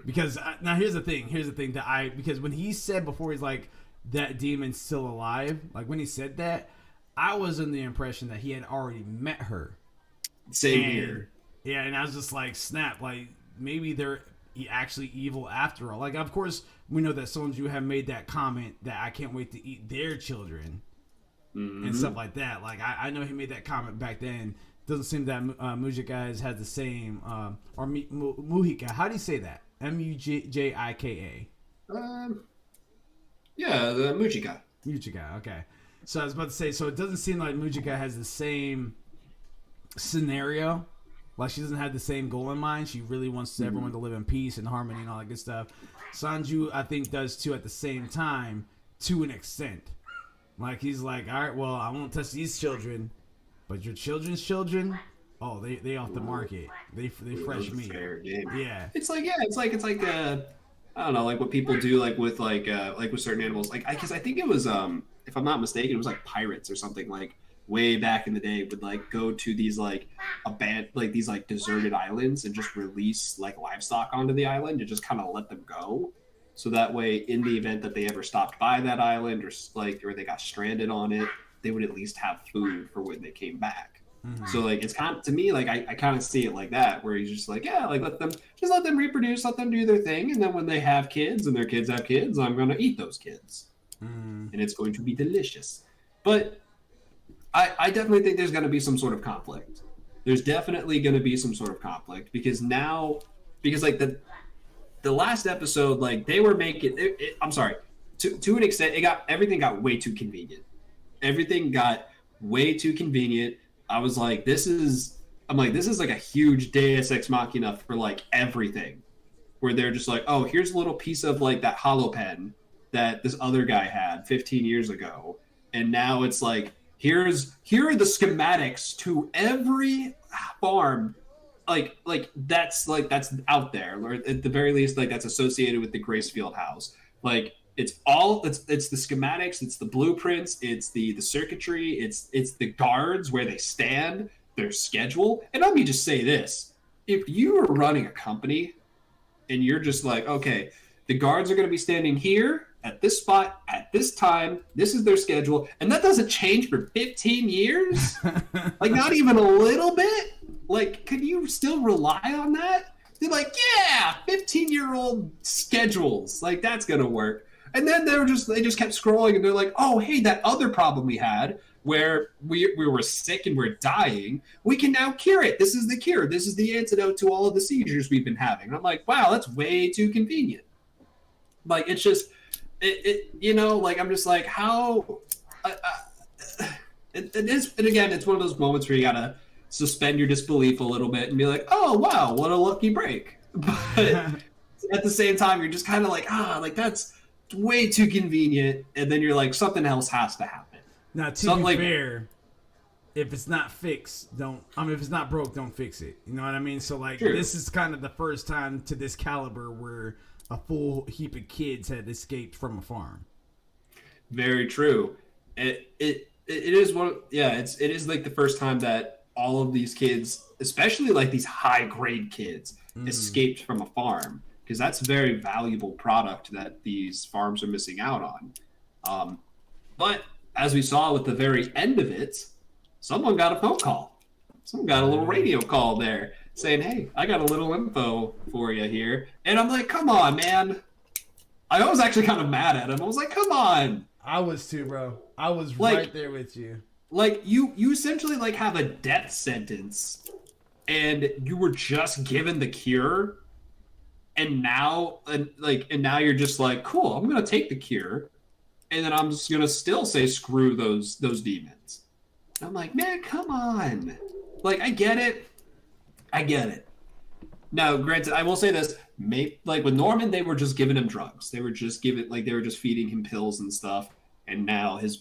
Because now here's the thing because when he said before, he's like, that demon's still alive, when he said that, I was in the impression that he had already met her. Same here. Yeah, and I was just like, snap, maybe they're actually evil after all. Of course, we know that Sonju have made that comment that I can't wait to eat their children and stuff like that. I know he made that comment back then. Doesn't seem that Mujika has the same, or Muhika. How do you say that? Mujika? Yeah, the Mujika. Mujika, okay. So I was about to say, so it doesn't seem like Mujika has the same scenario Like, she doesn't have the same goal in mind. She really wants everyone to live in peace and harmony and all that good stuff. Sanju, I think, does too at the same time, to an extent. Like, he's like, all right, well, I won't touch these children, but your children's children, oh, they off the market. They fresh meat. Fair game. Yeah. It's like I don't know, like what people do, like with with certain animals. Like, because I think it was, if I'm not mistaken, it was like pirates or something. Like way back in the day, would like go to these like these like deserted islands and just release like livestock onto the island and just kind of let them go. So that way, in the event that they ever stopped by that island or they got stranded on it, they would at least have food for when they came back. Mm-hmm. So like, it's kind of, to me, like I kind of see it like that, where he's just like, yeah, like let them reproduce, let them do their thing, and then when they have kids and their kids have kids, I'm gonna eat those kids, and it's going to be delicious. But I definitely think there's gonna be some sort of conflict. There's definitely gonna be some sort of conflict because like the last episode, like they were making I'm sorry, to an extent, everything got way too convenient. Everything got way too convenient. I was like, this is like a huge Deus Ex Machina for like everything, where they're just like, oh, here's a little piece of like that hollow pen that this other guy had 15 years ago, and now it's like, here are the schematics to every farm, like that's out there, or at the very least, like that's associated with the Gracefield house. Like it's the schematics, it's the blueprints, it's the circuitry, it's the guards, where they stand, their schedule. And let me just say this: if you are running a company and you're just like, okay, the guards are going to be standing here at this spot at this time, this is their schedule, and that doesn't change for 15 years, like not even a little bit. Like, could you still rely on that? They're like, yeah, 15-year-old schedules, like that's gonna work. And then they just kept scrolling, and they're like, oh, hey, that other problem we had where we were sick and we're dying, we can now cure it. This is the cure. This is the antidote to all of the seizures we've been having. And I'm like, wow, that's way too convenient. Like, it's just, like, I'm just like, how, it is, and again, it's one of those moments where you gotta suspend your disbelief a little bit and be like, oh, wow, what a lucky break. But at the same time, you're just kind of like, that's way too convenient. And then you're like, something else has to happen. Now, to be fair, if it's not fixed, if it's not broke, don't fix it. You know what I mean? So, like, True. This is kind of the first time to this caliber where a full heap of kids had escaped from a farm. Very true. It is it is like the first time that all of these kids, especially like these high grade kids, escaped from a farm, because that's a very valuable product that these farms are missing out on. But as we saw with the very end of it, someone got a phone call. Someone got a little radio call there saying, hey, I got a little info for you here. And I'm like, come on, man. I was actually kind of mad at him. I was like, come on. I was too, bro. I was like, right there with you. Like, you essentially like have a death sentence, and you were just given the cure, and now you're just like, cool, I'm gonna take the cure, and then I'm just gonna still say screw those demons. And I'm like, man, come on. Like, I get it. Now, granted, I will say this: like with Norman, they were just giving him drugs. They were just feeding him pills and stuff. And now his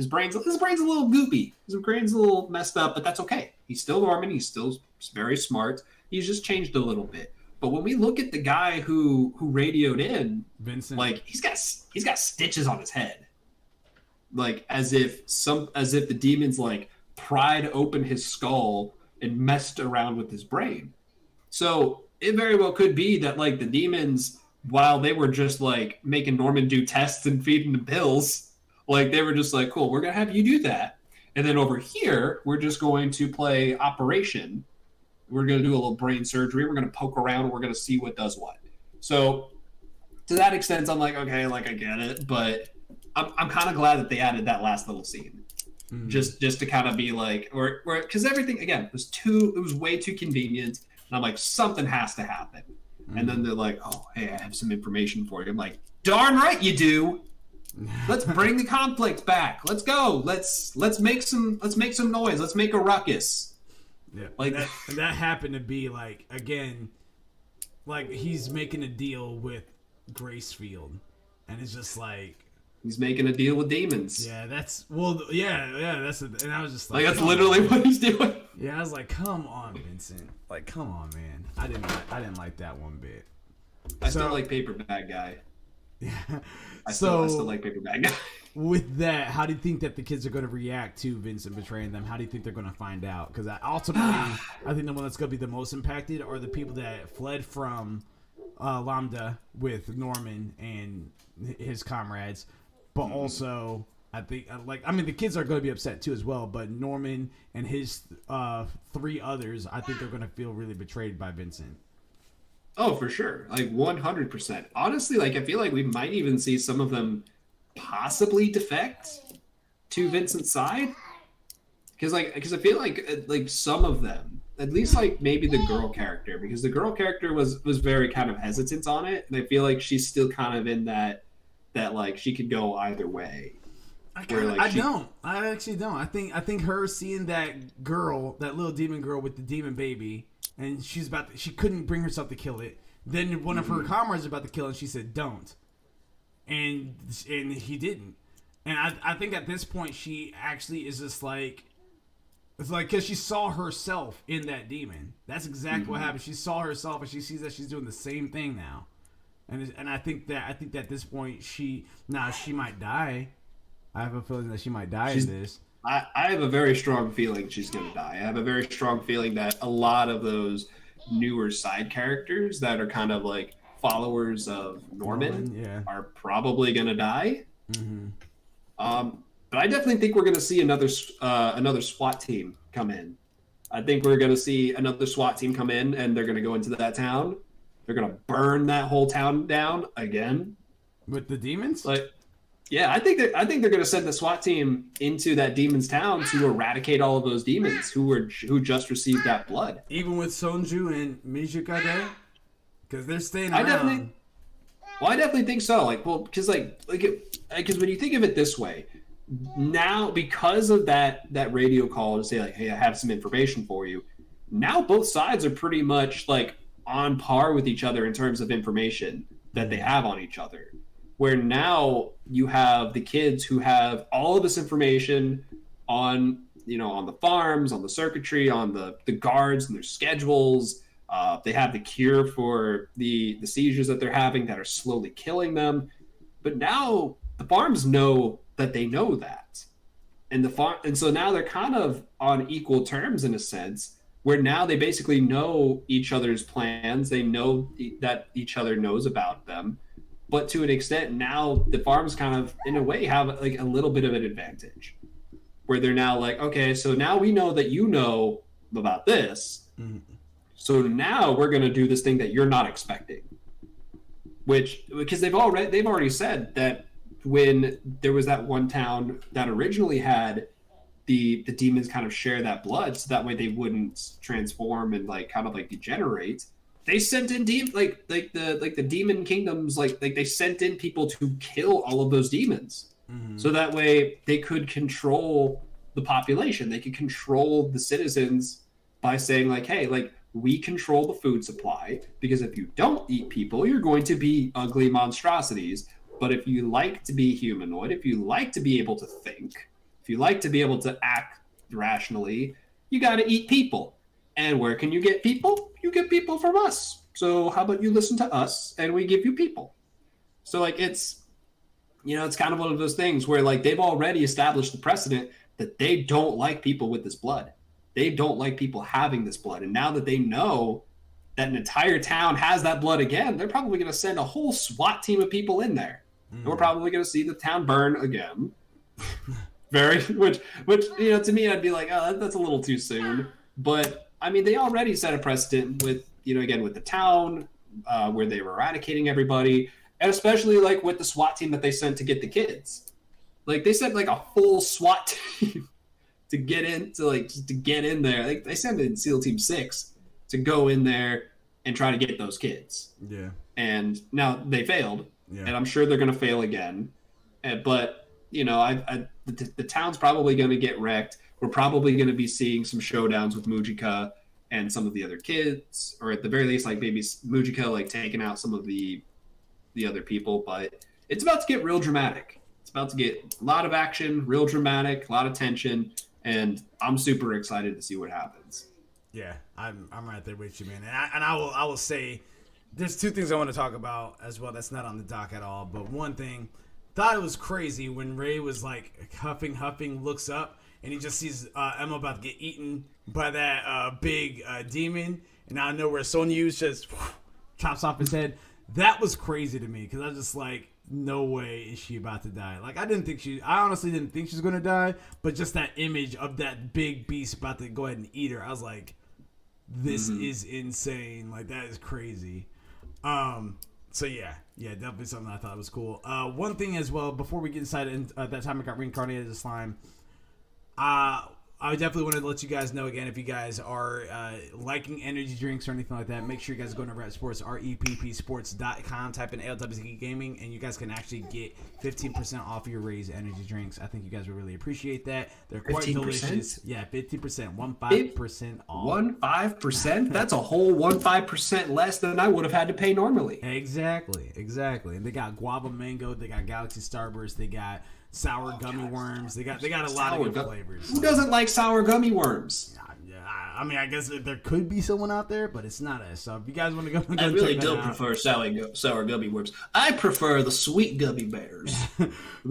brain's a little goopy. His brain's a little messed up, but that's okay. He's still Norman. He's still very smart. He's just changed a little bit. But when we look at the guy who radioed in, Vincent, like he's got stitches on his head, like as if the demons like pried open his skull and messed around with his brain. So it very well could be that like the demons, while they were just like making Norman do tests and feeding him pills, like they were just like, cool, we're gonna have you do that, and then over here we're just going to play Operation. We're gonna do a little brain surgery. We're gonna poke around. And we're gonna see what does what. So to that extent, I'm like, okay, like I get it, but I'm kind of glad that they added that last little scene, just to kind of be like, or because everything again it was way too convenient, and I'm like, something has to happen. And then they're like, oh, hey, I have some information for you. I'm like, darn right you do. Let's bring the conflict back. Let's go. Let's make some noise. Let's make a ruckus. Yeah, Like and that happened to be like again, like he's making a deal with Gracefield, and it's just like, he's making a deal with demons. yeah, that's yeah, that's and I was just like, Like that's literally what he's doing. yeah, I was like, come on, Vincent, like come on, man, I didn't like that one bit. I still like Paper Bag Guy. Yeah, I still like Paper Bag Guy. With that, how do you think that the kids are going to react to Vincent betraying them? How do you think they're going to find out? Because ultimately, I think the one that's going to be the most impacted are the people that fled from Lambda with Norman and his comrades. But also, I think, the kids are going to be upset too as well. But Norman and his 3 others, I think they're going to feel really betrayed by Vincent. Oh, for sure. Like 100%. Honestly, like I feel like we might even see some of them possibly defect to Vincent's side, because I feel like some of them, at least like maybe the girl character, because the girl character was very kind of hesitant on it, and I feel like she's still kind of in that like she could go either way. I actually don't. I think her seeing that girl, that little demon girl with the demon baby, and she couldn't bring herself to kill it. Then one of her comrades was about to kill it, and she said, "Don't." And he didn't. And I think at this point she actually is just like, it's like, because she saw herself in that demon. That's exactly what happened. She saw herself and she sees that she's doing the same thing now. And I think that at this point she might die. I have a feeling that she might die in this. I have a very strong feeling she's going to die. I have a very strong feeling that a lot of those newer side characters that are kind of like followers of Norman are probably going to die. But I definitely think we're going to see another SWAT team come in. I think we're going to see another SWAT team come in, and they're going to go into that town. They're going to burn that whole town down again with the demons. Like, yeah, I think they're going to send the SWAT team into that demon's town to eradicate all of those demons who just received that blood. Even with Sonju and Mizuka there. Because they're staying around. I definitely think so. Because when you think of it this way, now because of that radio call to say like, hey, I have some information for you. Now both sides are pretty much like on par with each other in terms of information that they have on each other. Where now you have the kids who have all of this information on the farms, on the circuitry, on the guards and their schedules. They have the cure for the seizures that they're having that are slowly killing them. But now the farms know that they know that. And so now they're kind of on equal terms in a sense, where now they basically know each other's plans. They know that each other knows about them. But to an extent, now the farms kind of, in a way, have like a little bit of an advantage. Where they're now like, okay, so now we know that you know about this. Mm-hmm. So now we're going to do this thing that you're not expecting. Because they've already said that when there was that one town that originally had the demons kind of share that blood, so that way they wouldn't transform and like kind of like degenerate. They sent in the demon kingdoms, like they sent in people to kill all of those demons. Mm-hmm. So that way they could control the population. They could control the citizens by saying like, hey, like, we control the food supply, because if you don't eat people, you're going to be ugly monstrosities. But if you like to be humanoid, if you like to be able to think, if you like to be able to act rationally, you got to eat people. And where can you get people? You get people from us. So how about you listen to us and we give you people? So like it's kind of one of those things where like they've already established the precedent that they don't like people with this blood. They don't like people having this blood. And now that they know that an entire town has that blood again, they're probably going to send a whole SWAT team of people in there. And we're probably going to see the town burn again. Which to me, I'd be like, oh, that's a little too soon. But I mean, they already set a precedent with, again, with the town where they were eradicating everybody. And especially like with the SWAT team that they sent to get the kids. Like they sent like a full SWAT team to get in there. Like they sent in SEAL Team 6 to go in there and try to get those kids. Yeah. And now they failed. Yeah. And I'm sure they're going to fail again. But the town's probably going to get wrecked. We're probably going to be seeing some showdowns with Mujika and some of the other kids, or at the very least, like maybe Mujika like taking out some of the other people. But it's about to get real dramatic. It's about to get a lot of action, real dramatic, a lot of tension, and I'm super excited to see what happens. Yeah, I'm right there with you, man. And I will say, there's two things I want to talk about as well. That's not on the dock at all. But one thing, thought it was crazy when Ray was like huffing, looks up, and he just sees Emma about to get eaten by that big demon, and out of nowhere, Sonyu just chops off his head. That was crazy to me because I was just like, no way is she about to die. Like, I honestly didn't think she was going to die, but just that image of that big beast about to go ahead and eat her, I was like, this is insane. Like, that is crazy. So yeah, definitely something I thought was cool. One thing as well, before we get inside that time I got reincarnated as slime, I definitely want to let you guys know again, if you guys are liking energy drinks or anything like that, make sure you guys go to Rep Sports, reppsports.com, type in ALWC Gaming, and you guys can actually get 15% off your Raise energy drinks. I think you guys would really appreciate that. They're quite 15%? Delicious. Yeah, 50%, 15% off. 15%? That's a whole 15% less than I would have had to pay normally. Exactly. And they got guava mango, they got Galaxy Starburst, they got sour gummy worms. They got a lot of good flavors. Who doesn't like sour gummy worms? Yeah, I mean, I guess there could be someone out there, but it's not us. So if you guys want to go, I really don't prefer sour gummy worms. I prefer the sweet gummy bears.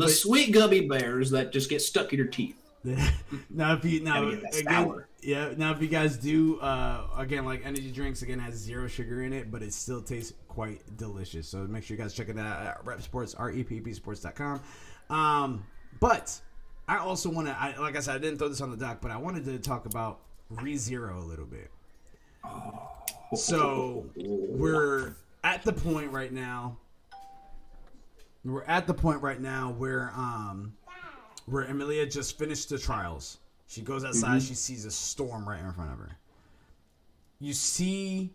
Sweet gummy bears that just get stuck in your teeth. Now, if you guys do again, like energy drinks, again, has 0 sugar in it, but it still tastes quite delicious. So make sure you guys check it out at Rep Sports, reppsports.com. But I also want to, like I said, I didn't throw this on the dock, but I wanted to talk about ReZero a little bit. So we're at the point right now where Emilia just finished the trials. She goes outside, she sees a storm right in front of her. You see,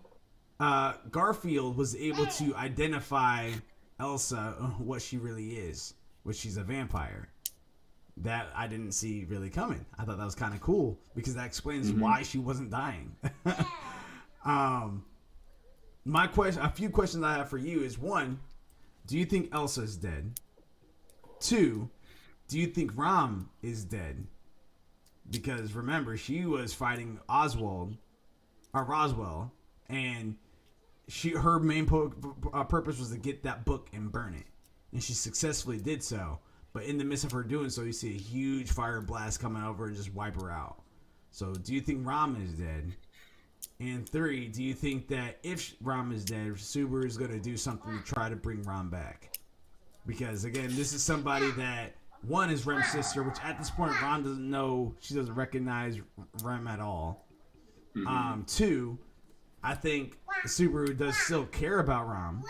Garfield was able to identify Elsa, what she really is, which she's a vampire. That I didn't see really coming. I thought that was kind of cool because that explains why she wasn't dying. A few questions I have for you is: 1, do you think Elsa is dead? 2, do you think Ram is dead? Because remember, she was fighting Roswell, and her main purpose was to get that book and burn it, and she successfully did so. But in the midst of her doing so, you see a huge fire blast coming over and just wipe her out. So, do you think Ram is dead? And 3, do you think that if Ram is dead, Subaru is going to do something to try to bring Ram back? Because again, this is somebody that, 1, is Rem's sister, which at this point Ram doesn't know, she doesn't recognize Rem at all. 2, I think Subaru does still care about Ram,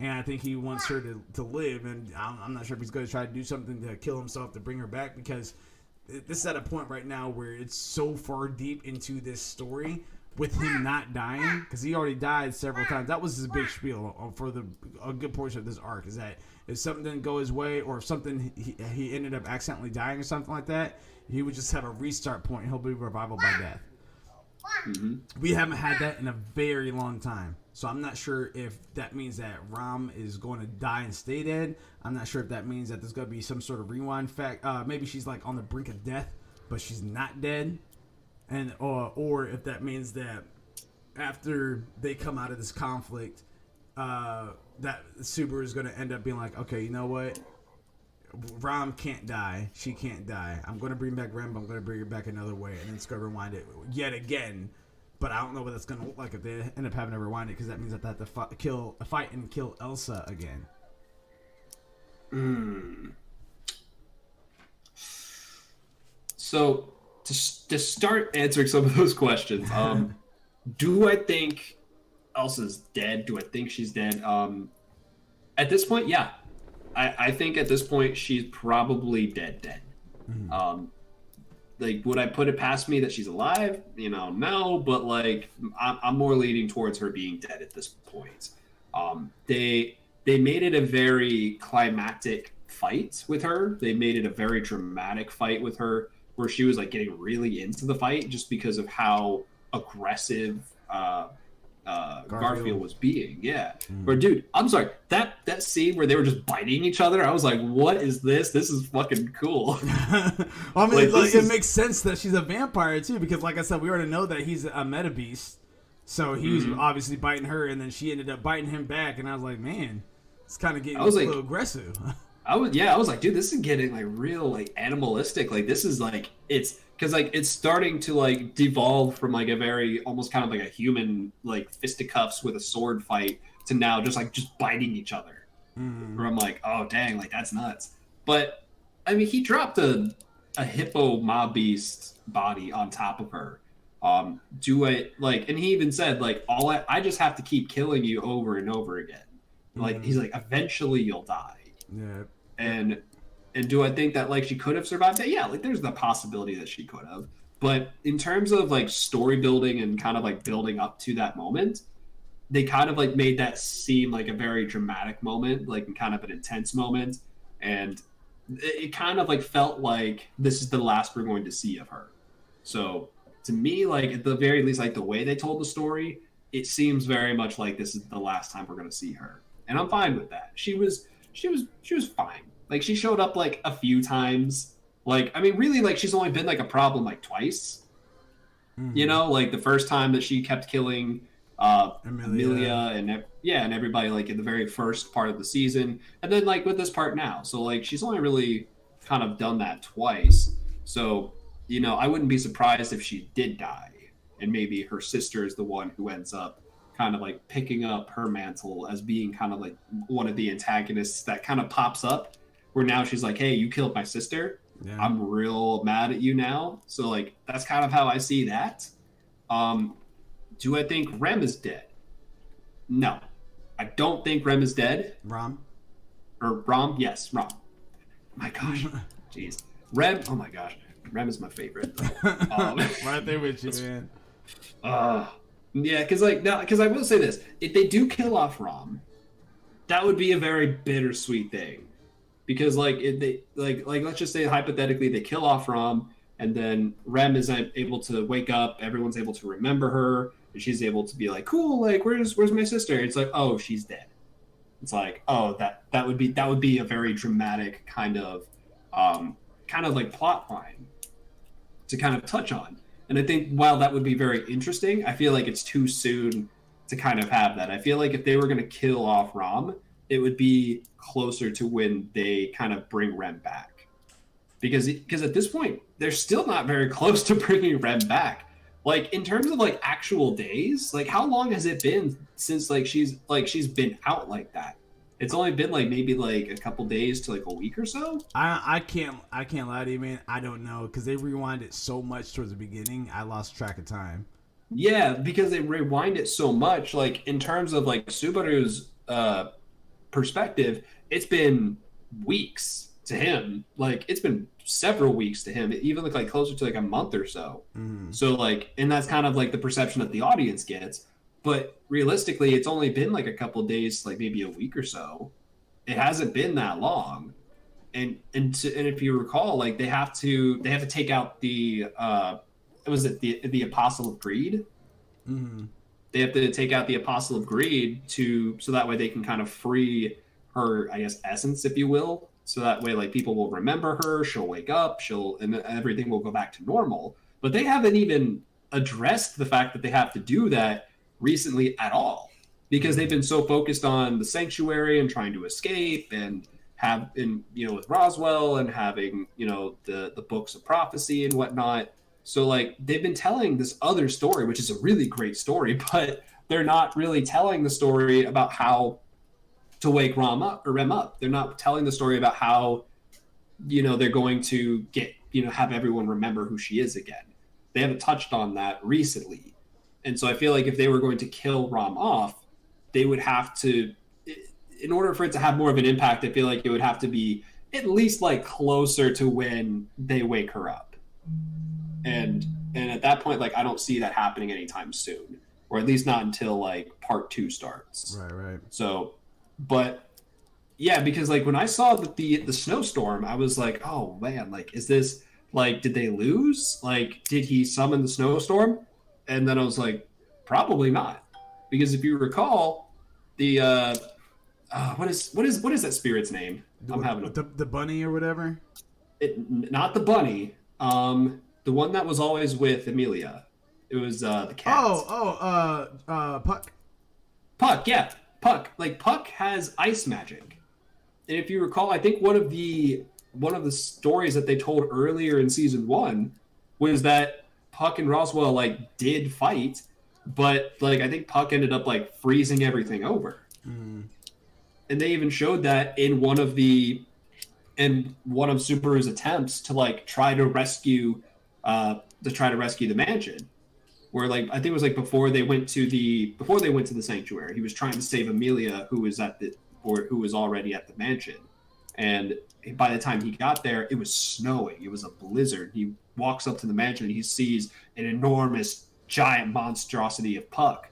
and I think he wants her to live, and I'm not sure if he's going to try to do something to kill himself to bring her back, because this is at a point right now where it's so far deep into this story with him not dying, because he already died several times. That was his big spiel for a good portion of this arc, is that if something didn't go his way, or if something he ended up accidentally dying or something like that, he would just have a restart point and he'll be revival by death. We haven't had that in a very long time. So I'm not sure if that means that Ram is going to die and stay dead. I'm not sure if that means that there's going to be some sort of rewind fact. Maybe she's like on the brink of death, but she's not dead. And or if that means that after they come out of this conflict, that Subaru is going to end up being like, okay, you know what? Ram can't die. She can't die. I'm going to bring back Rem, but I'm going to bring her back another way. And then it's going to rewind it yet again. But I don't know what that's going to look like if they end up having to rewind it, because that means that they have to fight and kill Elsa again. So to start answering some of those questions, do I think Elsa's dead? Do I think she's dead? At this point, yeah. I think at this point she's probably dead. Like, would I put it past me that she's alive? No, but like I'm more leaning towards her being dead at this point. They made it a very climactic fight with her. They made it a very dramatic fight with her, where she was like getting really into the fight just because of how aggressive Garfield was being. Yeah. But dude, I'm sorry, that scene where they were just biting each other, I was like, what is this? This is fucking cool. I mean, like, it makes sense that she's a vampire too, because like I said, we already know that he's a meta beast. So he was obviously biting her, and then she ended up biting him back, and I was like, man, it's kind of getting a little aggressive. I was like, dude, this is getting like real like animalistic. Like this is like it's because like it's starting to like devolve from like a very almost kind of like a human like fisticuffs with a sword fight to now just biting each other. Where I'm like, oh dang, like that's nuts. But I mean, he dropped a hippo mob beast body on top of her. Do I like? And he even said like, I just have to keep killing you over and over again. Like he's like, eventually you'll die. Yeah. And do I think that like she could have survived that? Yeah, like there's the possibility that she could have. But in terms of like story building and kind of like building up to that moment, they kind of like made that seem like a very dramatic moment, like kind of an intense moment. And it kind of like felt like this is the last we're going to see of her. So to me, like at the very least, like the way they told the story, it seems very much like this is the last time we're going to see her. And I'm fine with that. She was fine. Like she showed up like a few times. Like I mean, really, like she's only been like a problem like twice. You know, like the first time that she kept killing Amelia and everybody like in the very first part of the season, and then like with this part now. So like she's only really kind of done that twice. So you know, I wouldn't be surprised if she did die, and maybe her sister is the one who ends up kind of like picking up her mantle as being kind of like one of the antagonists that kind of pops up where now she's like, hey, you killed my sister. Yeah. I'm real mad at you now. So like, that's kind of how I see that. Do I think Rem is dead? No, I don't think Rem is dead. Rom? Yes, Rom. My gosh. Jeez. Rem, oh my gosh. Rem is my favorite. Right there with you, man. Yeah, because I will say this: if they do kill off Rom, that would be a very bittersweet thing. Because like if they like let's just say hypothetically they kill off Rom, and then Rem is able to wake up, everyone's able to remember her, and she's able to be like, cool, like where's my sister? It's like, oh, she's dead. It's like, oh, that would be a very dramatic kind of like plot line to kind of touch on. And I think while that would be very interesting, I feel like it's too soon to kind of have that. I feel like if they were going to kill off Rom, it would be closer to when they kind of bring Rem back. Because at this point, they're still not very close to bringing Rem back. Like, in terms of, like, actual days, like, how long has it been since, she's been out like that? It's only been maybe a couple days to a week or so. I can't lie to you, man. I don't know because they rewind it so much towards the beginning. I lost track of time. Yeah, because they rewind it so much. Like in terms of Subaru's perspective, it's been weeks to him. Like it's been several weeks to him. It even looked closer to a month or so. Mm-hmm. So and that's kind of the perception that the audience gets. But realistically, it's only been a couple of days, maybe a week or so. It hasn't been that long, and if you recall, they have to take out the the Apostle of Greed. Mm-hmm. They have to take out the Apostle of Greed so that way they can kind of free her, I guess, essence, if you will. So that way, people will remember her. She'll wake up. And everything will go back to normal. But they haven't even addressed the fact that they have to do that recently at all, because they've been so focused on the sanctuary and trying to escape and with Roswell and having the books of prophecy and whatnot. So they've been telling this other story, which is a really great story, but they're not really telling the story about how to wake Rem up. They're not telling the story about how they're going to get have everyone remember who she is again. They haven't touched on that recently. And so I feel like if they were going to kill Rom off, they would have to, in order for it to have more of an impact, I feel like it would have to be at least closer to when they wake her up. And at that point, I don't see that happening anytime soon, or at least not until part 2 starts. Right. So, but Yeah, because like when I saw the snowstorm, I was like, oh man, like is this like did they lose? Like did he summon the snowstorm? And then I was like, probably not, because if you recall, the what is that spirit's name? I'm having The bunny or whatever. not the bunny, the one that was always with Amelia. It was the cat. Puck. Puck, yeah, Puck. Like Puck has ice magic. And if you recall, I think one of the stories that they told earlier in season one was that Puck and Roswell like did fight, but like I think Puck ended up like freezing everything over. And they even showed that in one of Subaru's attempts to like try to rescue the mansion. Where like I think it was like before they went to the sanctuary, he was trying to save Amelia, who was who was already at the mansion. And by the time he got there, it was snowing. It was a blizzard. He walks up to the mansion and he sees an enormous giant monstrosity of Puck,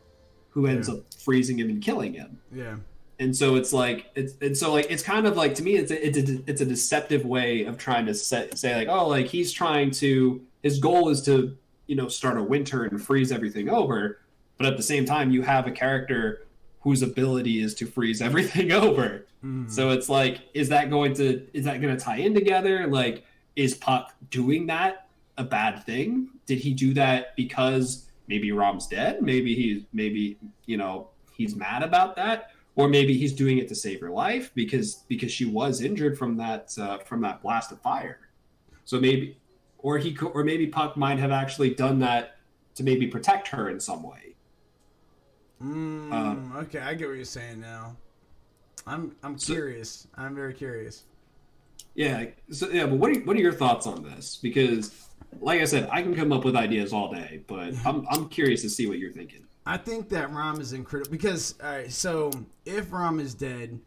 who ends up freezing him and killing him. Yeah. And so it's kind of like, to me, it's a deceptive way of trying to say like, oh, like his goal is to, start a winter and freeze everything over. But at the same time, you have a character whose ability is to freeze everything over. So it's like, is that going to tie in together? Like, is Puck doing that a bad thing? Did he do that because maybe Rom's dead? Maybe he's mad about that, or maybe he's doing it to save her life because she was injured from that blast of fire. So maybe, or maybe Puck might have actually done that to maybe protect her in some way. Okay, I get what you're saying now. I'm curious. I'm very curious. Yeah. So yeah, but what are your thoughts on this? Because, like I said, I can come up with ideas all day, but I'm curious to see what you're thinking. I think that Rom is incredible because, all right, so if Rom is dead,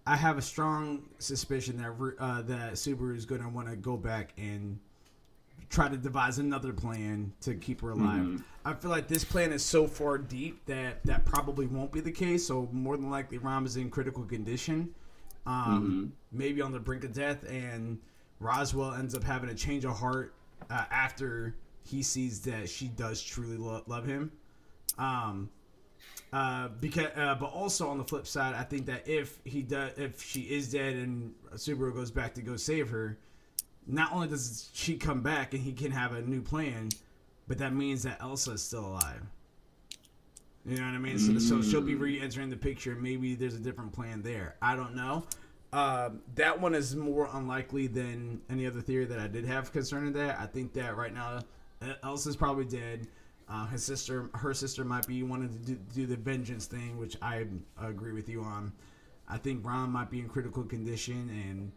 I have a strong suspicion that Subaru is going to want to go back and try to devise another plan to keep her alive. I feel like this plan is so far deep that probably won't be the case. So more than likely, Rom is in critical condition, maybe on the brink of death, and Roswell ends up having a change of heart after he sees that she does truly love him. But also on the flip side, I think that if she is dead and Subaru goes back to go save her, not only does she come back and he can have a new plan, but that means that Elsa is still alive. You know what I mean? So she'll be re-entering the picture. Maybe there's a different plan there. I don't know. That one is more unlikely than any other theory that I did have concerning that. I think that right now Elsa's probably dead. Her sister might be wanting to do the vengeance thing, which I agree with you on. I think Ron might be in critical condition, and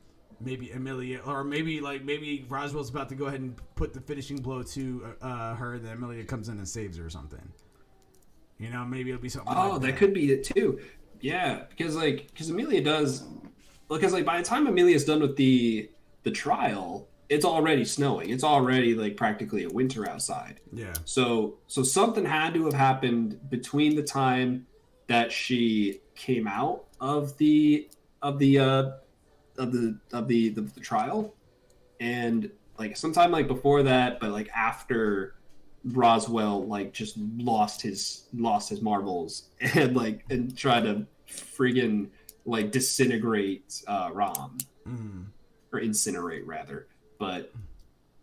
maybe Amelia, or maybe Roswell's about to go ahead and put the finishing blow to her, that Amelia comes in and saves her or something. Maybe it'll be something. Oh, that could be it too. Yeah, because Amelia does, because like by the time Amelia's done with the trial, it's already snowing. It's already like practically a winter outside. Yeah. So something had to have happened between the time that she came out of the trial, and like sometime like before that, but like after Roswell like just lost his marbles and tried to friggin' like disintegrate Rom, or incinerate rather. But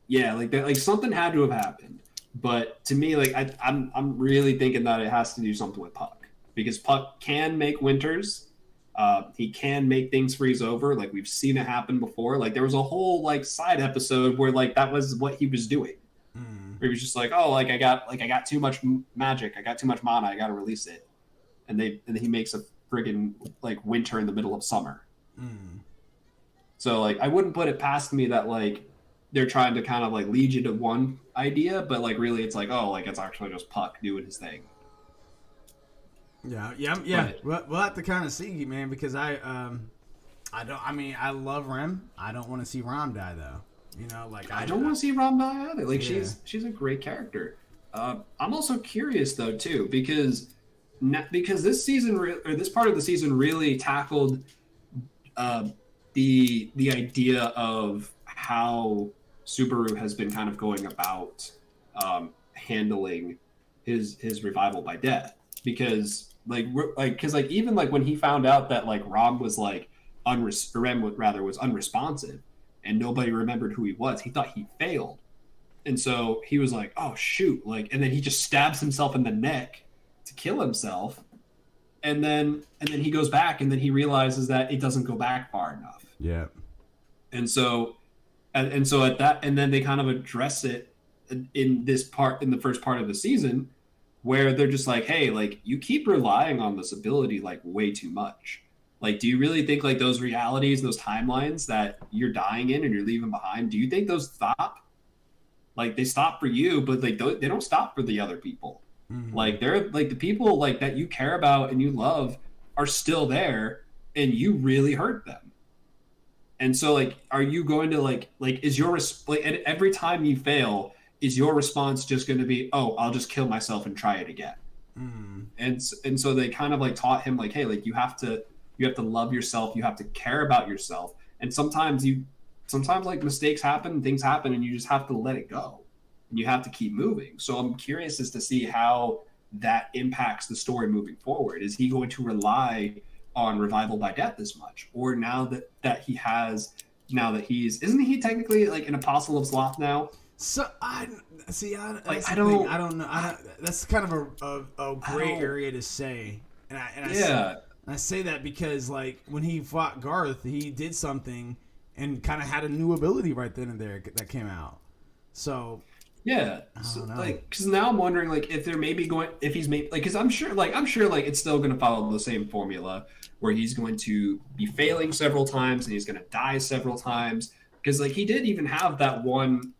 yeah, like that, like something had to have happened. But to me, like I'm really thinking that it has to do something with Puck, because Puck can make winters. He can make things freeze over. Like we've seen it happen before. Like there was a whole like side episode where like that was what he was doing. Where he was just like, oh, like I got too much magic. I got too much mana. I got to release it. And then he makes a friggin' like winter in the middle of summer. So like I wouldn't put it past me that like they're trying to kind of like lead you to one idea, but like really it's like, oh, like it's actually just Puck doing his thing. Yeah. We'll have to kind of see, man, because I love Rem. I don't want to see Rom die though. I don't want to see Rom die either. Like she's a great character. I'm also curious though too, because this season or this part of the season really tackled the idea of how Subaru has been kind of going about handling his revival by death, because even like when he found out that like Rom was like was unresponsive and nobody remembered who he was, he thought he failed, and so he was like, oh shoot, like, and then he just stabs himself in the neck to kill himself, and then he goes back and then he realizes that it doesn't go back far enough. Yeah. And so at that, and then they kind of address it in the first part of the season, where they're just like, hey, like, you keep relying on this ability like way too much. Like, do you really think like those realities, those timelines that you're dying in and you're leaving behind, do you think those stop? Like, they stop for you, but like they don't stop for the other people. Mm-hmm. Like, they're like the people like that you care about and you love are still there, and you really hurt them. And so, like, are you going to like is your every time you fail, is your response just going to be, oh, I'll just kill myself and try it again? Mm. And so they kind of like taught him like, hey, like you have to love yourself, you have to care about yourself, and sometimes like mistakes happen, things happen, and you just have to let it go, and you have to keep moving. So I'm curious as to see how that impacts the story moving forward. Is he going to rely on revival by death as much, or now that isn't he technically like an apostle of sloth now? So I don't know. That's kind of a gray area to say, and I say that because like when he fought Garth, he did something and kind of had a new ability right then and there that came out. So yeah, because now I'm wondering like if because I'm sure like it's still going to follow the same formula where he's going to be failing several times and he's going to die several times, because like he did even have that one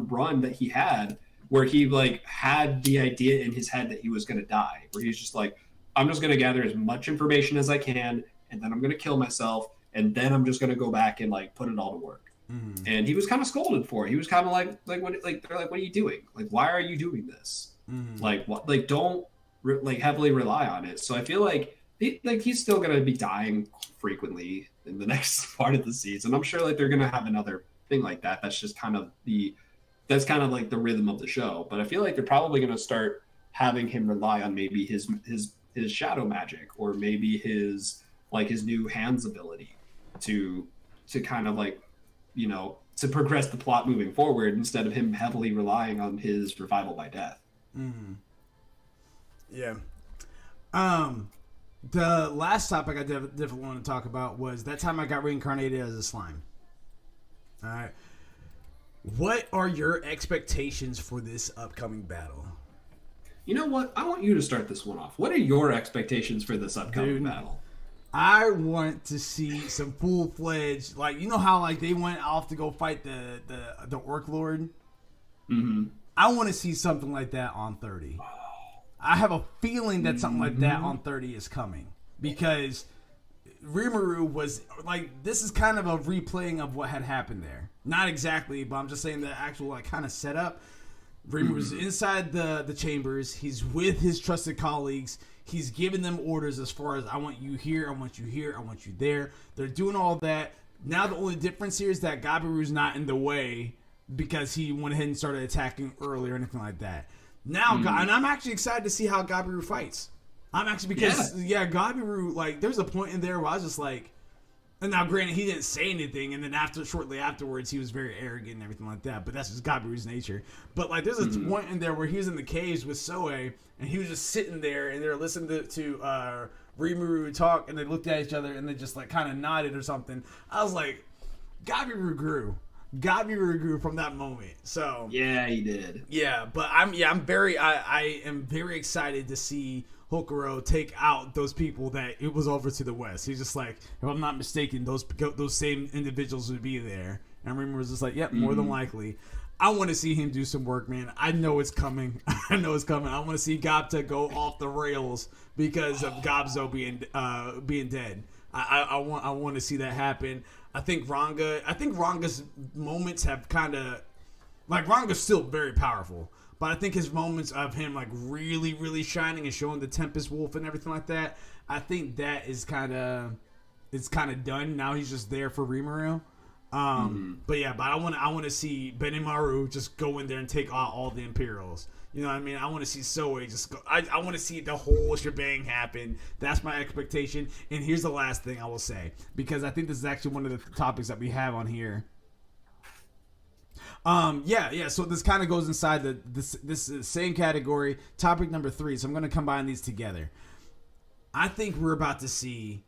run that he had where he like had the idea in his head that he was going to die, where he's just like, I'm just going to gather as much information as I can, and then I'm going to kill myself, and then I'm just going to go back and like put it all to work. Mm. And he was kind of scolded for it. He was kind of like they're like, what are you doing? Like, why are you doing this? Mm. Like, what? Like, don't heavily rely on it. So I feel like he's still going to be dying frequently in the next part of the season. I'm sure like they're going to have another thing like that. That's just kind of like the rhythm of the show. But I feel like they're probably going to start having him rely on maybe his shadow magic, or maybe his new hands ability to kind of like, you know, to progress the plot moving forward, instead of him heavily relying on his revival by death. Mm. Yeah. The last topic I definitely want to talk about was that time I got reincarnated as a slime. All right. What are your expectations for this upcoming battle? You know what? I want you to start this one off. What are your expectations for this upcoming battle? I want to see some full-fledged, like, you know how like they went off to go fight the Orc Lord? Mm-hmm. I want to see something like that on 30. I have a feeling that something like that on 30 is coming, because Rimuru was like, this is kind of a replaying of what had happened there. Not exactly, but I'm just saying the actual like kind of setup. Rimuru's inside the chambers. He's with his trusted colleagues. He's giving them orders as far as, I want you here, I want you here, I want you there. They're doing all that. Now the only difference here is that Gabiru's not in the way, because he went ahead and started attacking early or anything like that. Now, and I'm actually excited to see how Gabiru fights. I'm actually, because Gabiru, like, there's a point in there where I was just like, and now granted he didn't say anything, and then shortly afterwards he was very arrogant and everything like that, but that's just Gabiru's nature. But like there's a point in there where he was in the caves with Soe, and he was just sitting there and they're listening to Rimuru talk, and they looked at each other and they just like kind of nodded or something. I was like, Gabiru grew from that moment. So yeah, he did. Yeah, but I am very excited to see Hokuro take out those people that it was over to the west. He's just like, if I'm not mistaken, those same individuals would be there. And Rimuru was just like, yep, more than likely. I want to see him do some work, man. I know it's coming. I want to see Gobta go off the rails because of Gobzo being dead. I want to see that happen. I think Ranga's moments have kind of, like, Ranga's still very powerful, but I think his moments of him like really, really shining and showing the Tempest Wolf and everything like that, I think that is kind of it's kind of done. Now he's just there for Rimuru. But I want to see Benimaru just go in there and take out all the Imperials. You know what I mean? I want to see Soe just go. I want to see the whole shebang happen. That's my expectation. And here's the last thing I will say, because I think this is actually one of the topics that we have on here. So this kind of goes inside this same category. Topic number 3. So I'm going to combine these together. I think we're about to see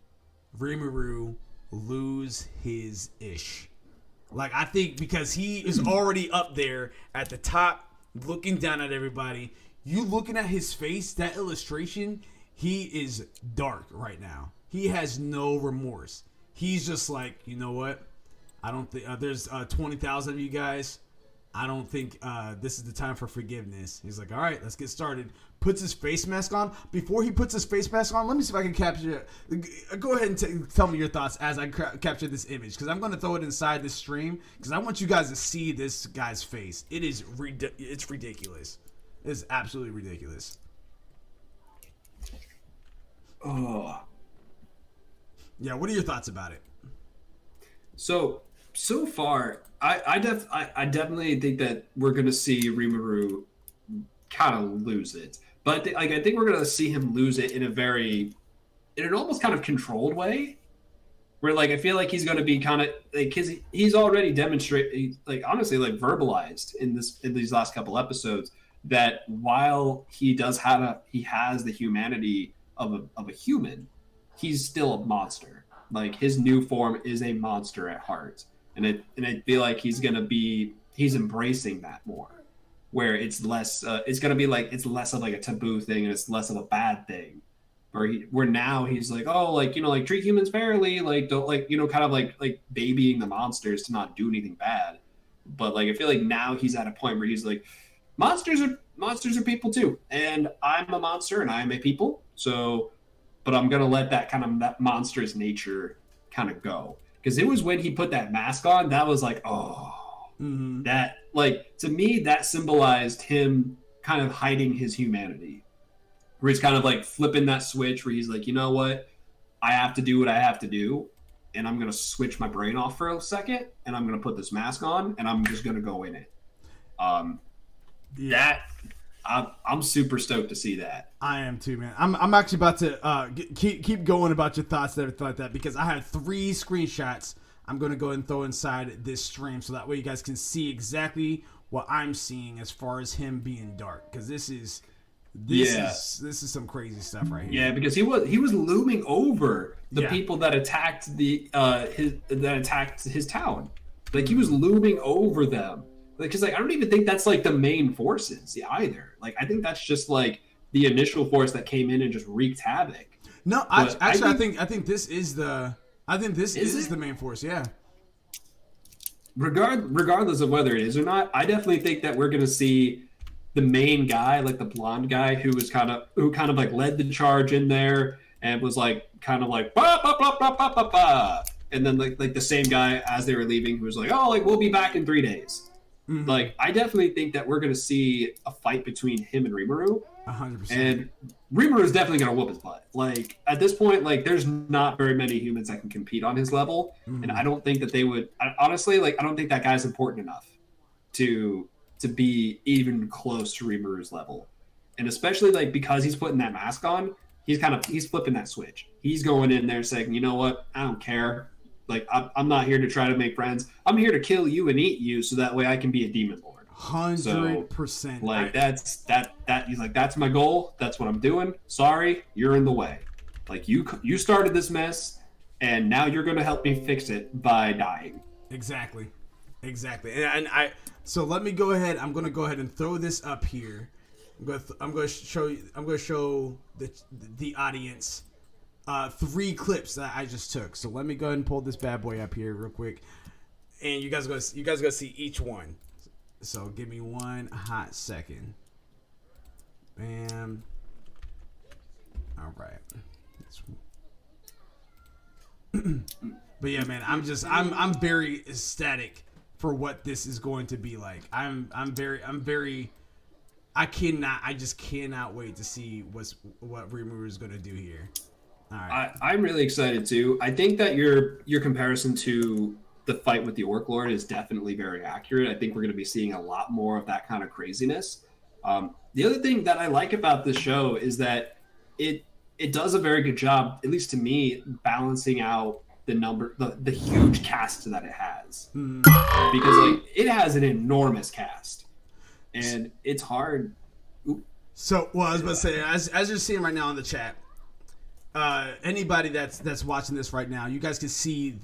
Rimuru lose his ish. Like, I think because he is already up there at the top, looking down at everybody. You looking at his face, that illustration, he is dark right now. He has no remorse. He's just like, you know what? I don't think there's 20,000 of you guys. I don't think this is the time for forgiveness. He's like, all right, let's get started. Puts his face mask on. Before he puts his face mask on, let me see if I can capture it. Go ahead and tell me your thoughts as I capture this image, because I'm going to throw it inside this stream, because I want you guys to see this guy's face. It's ridiculous. It's absolutely ridiculous. Oh. Yeah, what are your thoughts about it? So far, I definitely think that we're going to see Rimuru kind of lose it. But I think we're going to see him lose it in an almost kind of controlled way, where like I feel like he's going to be kind of like he's already demonstrated, like honestly, like verbalized in these last couple episodes that while he has the humanity of a human, he's still a monster. Like his new form is a monster at heart, and I feel like he's embracing that more. Where it's less, it's gonna be like it's less of like a taboo thing, and it's less of a bad thing. Where now he's like, oh, like like treat humans fairly, like don't like kind of like babying the monsters to not do anything bad. But like I feel like now he's at a point where he's like, monsters are people too, and I'm a monster and I'm a people. So, but I'm gonna let that monstrous nature kind of go, because it was when he put that mask on that was like, oh. Mm-hmm. That, like, to me, that symbolized him kind of hiding his humanity. Where he's kind of like flipping that switch where he's like, you know what? I have to do what I have to do. And I'm going to switch my brain off for a second. And I'm going to put this mask on. And I'm just going to go in it. I'm super stoked to see that. I am too, man. I'm actually about to keep going about your thoughts and everything like that, because I have 3 screenshots I'm going to go ahead and throw inside this stream so that way you guys can see exactly what I'm seeing as far as him being dark, because this is some crazy stuff right here. Yeah, because he was looming over the people that attacked his town. Like he was looming over them. Because I don't even think that's like the main forces either. Like I think that's just like the initial force that came in and just wreaked havoc. No, I think this is the. I think this is the main force, yeah. Regardless of whether it is or not, I definitely think that we're gonna see the main guy, like the blonde guy, who kind of like led the charge in there and was like kind of like bah, bah, bah, bah, bah, bah, bah. And then like the same guy as they were leaving who was like, oh, like we'll be back in 3 days. Mm-hmm. Like I definitely think that we're gonna see a fight between him and Rimuru. 100%. And Rimuru is definitely going to whoop his butt. Like, at this point, like, there's not very many humans that can compete on his level. Mm-hmm. And I don't think that they would... Honestly, like, I don't think that guy's important enough to be even close to Rimuru's level. And especially, like, because he's putting that mask on, he's flipping that switch. He's going in there saying, you know what? I don't care. Like, I'm not here to try to make friends. I'm here to kill you and eat you so that way I can be a demon lord. 100%. Like that's he's like, that's my goal. That's what I'm doing. Sorry, you're in the way. Like you started this mess, and now you're going to help me fix it by dying. Exactly. And so let me go ahead. I'm going to go ahead and throw this up here. I'm going to show the audience 3 clips that I just took. So let me go ahead and pull this bad boy up here real quick, and you guys go see each one. So give me one hot second. Bam. All right. But yeah, man, I'm very ecstatic for what this is going to be like. I just cannot wait to see what Rimuru is going to do here. All right. I'm really excited too. I think that your comparison to the fight with the Orc Lord is definitely very accurate. I think we're going to be seeing a lot more of that kind of craziness. The other thing that I like about this show is that it it does a very good job, at least to me, balancing out the huge cast that it has, because like it has an enormous cast, and it's hard. So, well, I was about to say, as you're seeing right now in the chat, anybody that's watching this right now, you guys can see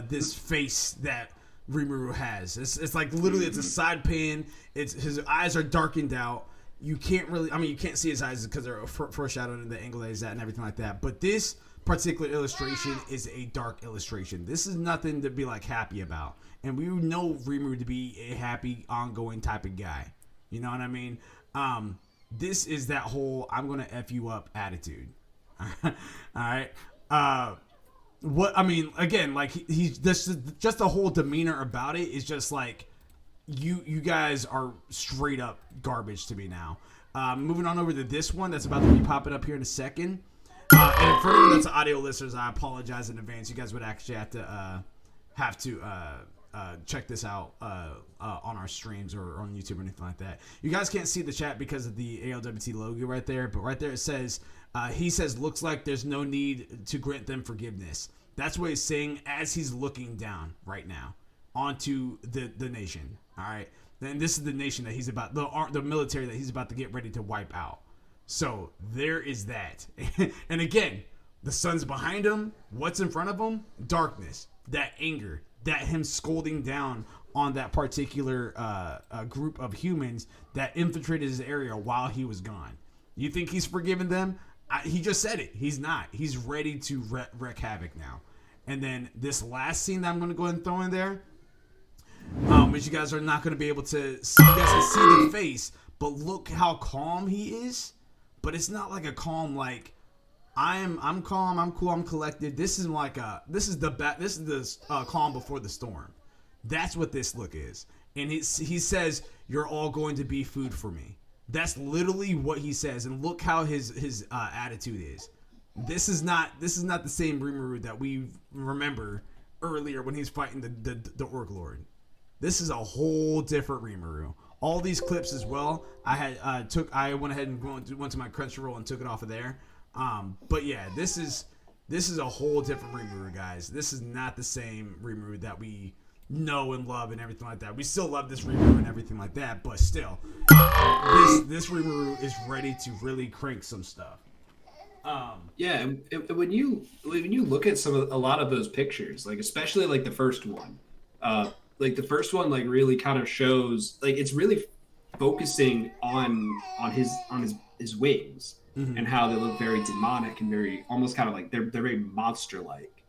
this face that Rimuru has. It's like literally, it's a side pan. It's his eyes are darkened out. You can't really, I mean, you can't see his eyes because they're foreshadowed in the angle that he's at and everything like that. But this particular illustration is a dark illustration. This is nothing to be like happy about, and we know Rimuru to be a happy, ongoing type of guy. You know what I mean? This is that whole "I'm gonna f you up" attitude. All right. What I mean, again, like he's just the whole demeanor about it is just like you guys are straight up garbage to me now. Moving on over to this one that's about to be popping up here in a second. And for anyone that's audio listeners, I apologize in advance. You guys would actually have to check this out on our streams or on YouTube or anything like that. You guys can't see the chat because of the ALWT logo right there, but right there it says, he says, looks like there's no need to grant them forgiveness. That's what he's saying as he's looking down right now onto the nation. All right. Then this is the nation that he's about, the military that he's about to get ready to wipe out. So there is that. And again, the sun's behind him. What's in front of him? Darkness. That anger. That him scolding down on that particular group of humans that infiltrated his area while he was gone. You think he's forgiven them? He just said it. He's not. He's ready to wreak havoc now. And then this last scene that I'm going to go ahead and throw in there, which you guys are not going to be able to see. You guys can see the face, but look how calm he is. But it's not like a calm like I'm calm, I'm cool, I'm collected. This is like this is the calm before the storm. That's what this look is. And he says, "You're all going to be food for me." That's literally what he says. And look how his attitude is. This is not the same Rimuru that we remember earlier when he's fighting the Orc Lord. This is a whole different Rimuru. All these clips as well. I went ahead and went to my Crunchyroll and took it off of there. But yeah, this is a whole different Rimuru, guys. This is not the same Rimuru that we know and love and everything like that. We still love this Rimuru and everything like that, but still, this Rimuru is ready to really crank some stuff. Yeah, and when you look at a lot of those pictures, like especially like the first one, like really kind of shows, like it's really focusing on his wings, mm-hmm. and how they look very demonic and very almost kind of like they're very monster like,